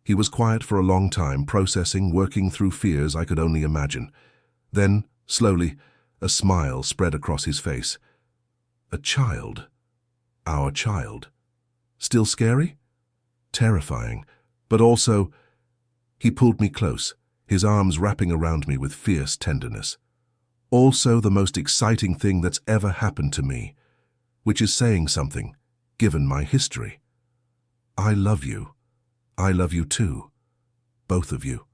He was quiet for a long time, processing, working through fears I could only imagine. Then, slowly, a smile spread across his face. A child. Our child. Still scary? Terrifying. But also, he pulled me close, his arms wrapping around me with fierce tenderness. Also the most exciting thing that's ever happened to me, which is saying something, given my history. I love you. I love you too. Both of you.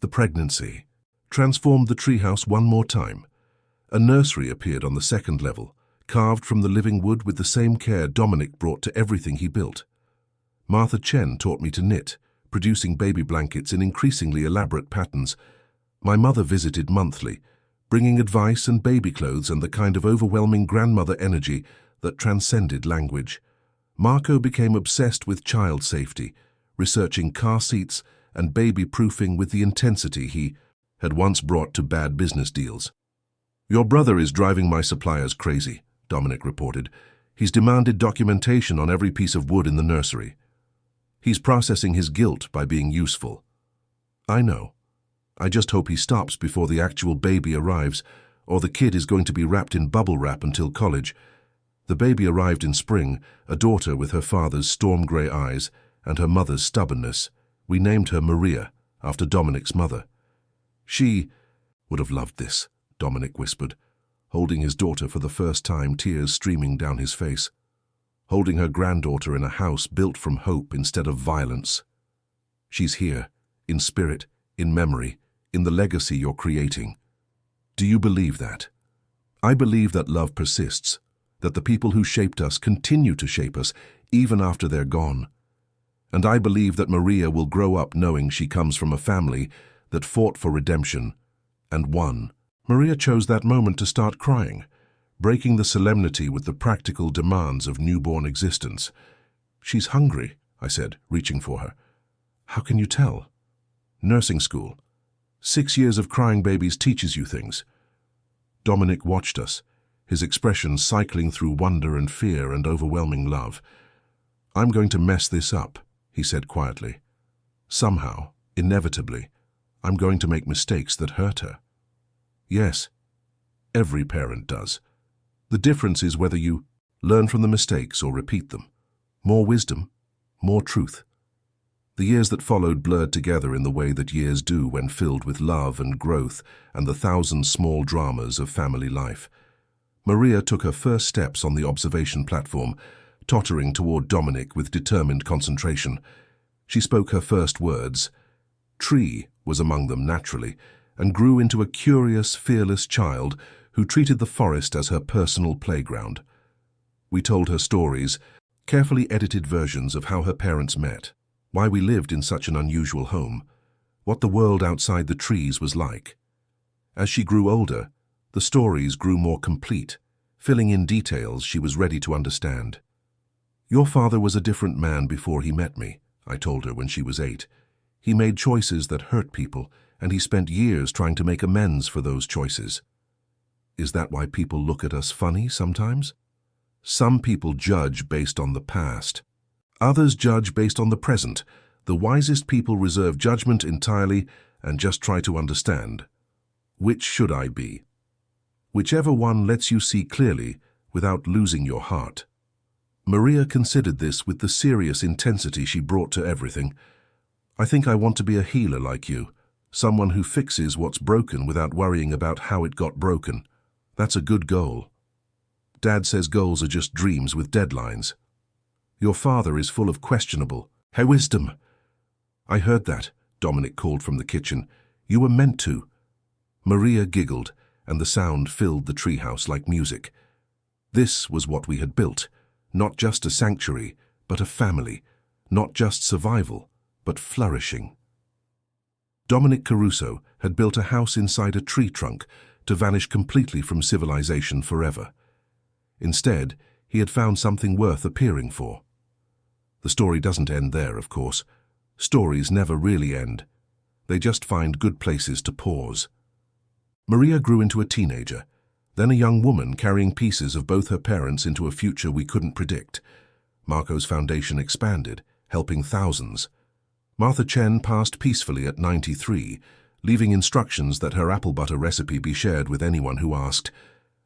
The pregnancy transformed the treehouse one more time. A nursery appeared on the 2nd level, carved from the living wood with the same care Dominic brought to everything he built. Martha Chen taught me to knit, producing baby blankets in increasingly elaborate patterns. My mother visited monthly, bringing advice and baby clothes and the kind of overwhelming grandmother energy that transcended language. Marco became obsessed with child safety, researching car seats and baby-proofing with the intensity he had once brought to bad business deals. "Your brother is driving my suppliers crazy," Dominic reported. "He's demanded documentation on every piece of wood in the nursery. He's processing his guilt by being useful." "I know. I just hope he stops before the actual baby arrives, or the kid is going to be wrapped in bubble wrap until college." The baby arrived in spring, a daughter with her father's storm-grey eyes and her mother's stubbornness. We named her Maria, after Dominic's mother. "She would have loved this," Dominic whispered, holding his daughter for the first time, tears streaming down his face. Holding her granddaughter in a house built from hope instead of violence. "She's here, in spirit, in memory, in the legacy you're creating. Do you believe that?" "I believe that love persists, that the people who shaped us continue to shape us, even after they're gone. And I believe that Maria will grow up knowing she comes from a family that fought for redemption and won." Maria chose that moment to start crying, breaking the solemnity with the practical demands of newborn existence. "She's hungry," I said, reaching for her. "How can you tell?" "Nursing school. 6 years of crying babies teaches you things." Dominic watched us, his expression cycling through wonder and fear and overwhelming love. "I'm going to mess this up," he said quietly. "Somehow, inevitably, I'm going to make mistakes that hurt her." "Yes, every parent does. The difference is whether you learn from the mistakes or repeat them. More wisdom, more truth." The years that followed blurred together in the way that years do when filled with love and growth and the 1,000 small dramas of family life. Maria took her first steps on the observation platform, tottering toward Dominic with determined concentration. She spoke her first words. "Tree" was among them naturally, and grew into a curious, fearless child who treated the forest as her personal playground. We told her stories, carefully edited versions of how her parents met, why we lived in such an unusual home, what the world outside the trees was like. As she grew older, the stories grew more complete, filling in details she was ready to understand. "Your father was a different man before he met me," I told her when she was 8. "He made choices that hurt people, and he spent years trying to make amends for those choices." Is that why people look at us funny sometimes? Some people judge based on the past. Others judge based on the present. The wisest people reserve judgment entirely and just try to understand. Which should I be? Whichever one lets you see clearly without losing your heart. Maria considered this with the serious intensity she brought to everything. I think I want to be a healer like you, someone who fixes what's broken without worrying about how it got broken. That's a good goal. Dad says goals are just dreams with deadlines. Your father is full of questionable wisdom. I heard that, Dominic called from the kitchen. You were meant to. Maria giggled, and the sound filled the treehouse like music. This was what we had built, not just a sanctuary, but a family, not just survival, but flourishing. Dominic Caruso had built a house inside a tree trunk to vanish completely from civilization forever. Instead, he had found something worth appearing for. The story doesn't end there, of course. Stories never really end. They just find good places to pause. Maria grew into a teenager, then a young woman carrying pieces of both her parents into a future we couldn't predict. Marco's foundation expanded, helping thousands. Martha Chen passed peacefully at 93, leaving instructions that her apple butter recipe be shared with anyone who asked.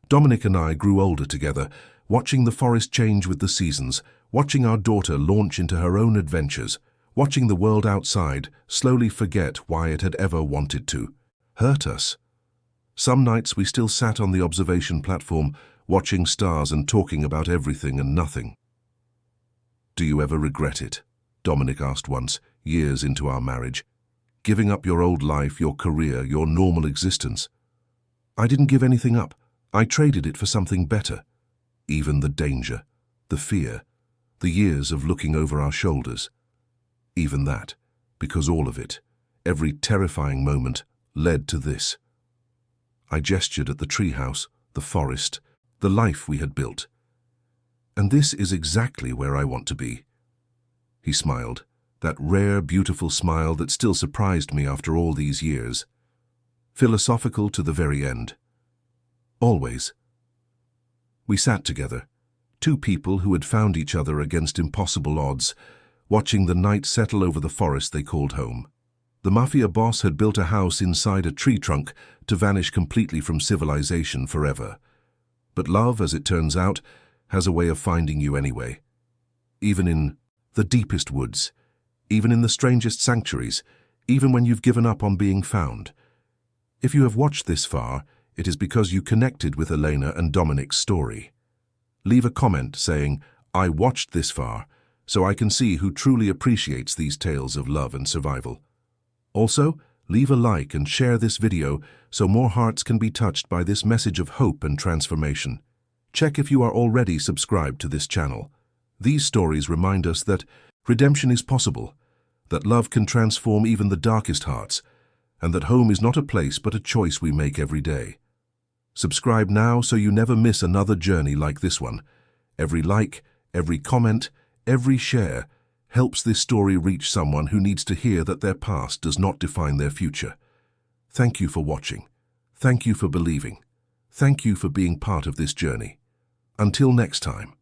Dominic and I grew older together, watching the forest change with the seasons, watching our daughter launch into her own adventures, watching the world outside slowly forget why it had ever wanted to hurt us. Some nights we still sat on the observation platform, watching stars and talking about everything and nothing. Do you ever regret it? Dominic asked once, years into our marriage. Giving up your old life, your career, your normal existence. I didn't give anything up. I traded it for something better. Even the danger, the fear, the years of looking over our shoulders. Even that, because all of it, every terrifying moment, led to this. I gestured at the treehouse, the forest, the life we had built. And this is exactly where I want to be. He smiled, that rare, beautiful smile that still surprised me after all these years. Philosophical to the very end. Always. We sat together, two people who had found each other against impossible odds, watching the night settle over the forest they called home. The Mafia Boss had built a house inside a tree trunk to vanish completely from civilization forever. But love, as it turns out, has a way of finding you anyway. Even in the deepest woods, even in the strangest sanctuaries, even when you've given up on being found. If you have watched this far, it is because you connected with Elena and Dominic's story. Leave a comment saying, I watched this far, so I can see who truly appreciates these tales of love and survival. Also, leave a like and share this video so more hearts can be touched by this message of hope and transformation. Check if you are already subscribed to this channel. These stories remind us that redemption is possible, that love can transform even the darkest hearts, and that home is not a place but a choice we make every day. Subscribe now so you never miss another journey like this one. Every like, every comment, every share helps this story reach someone who needs to hear that their past does not define their future. Thank you for watching. Thank you for believing. Thank you for being part of this journey. Until next time.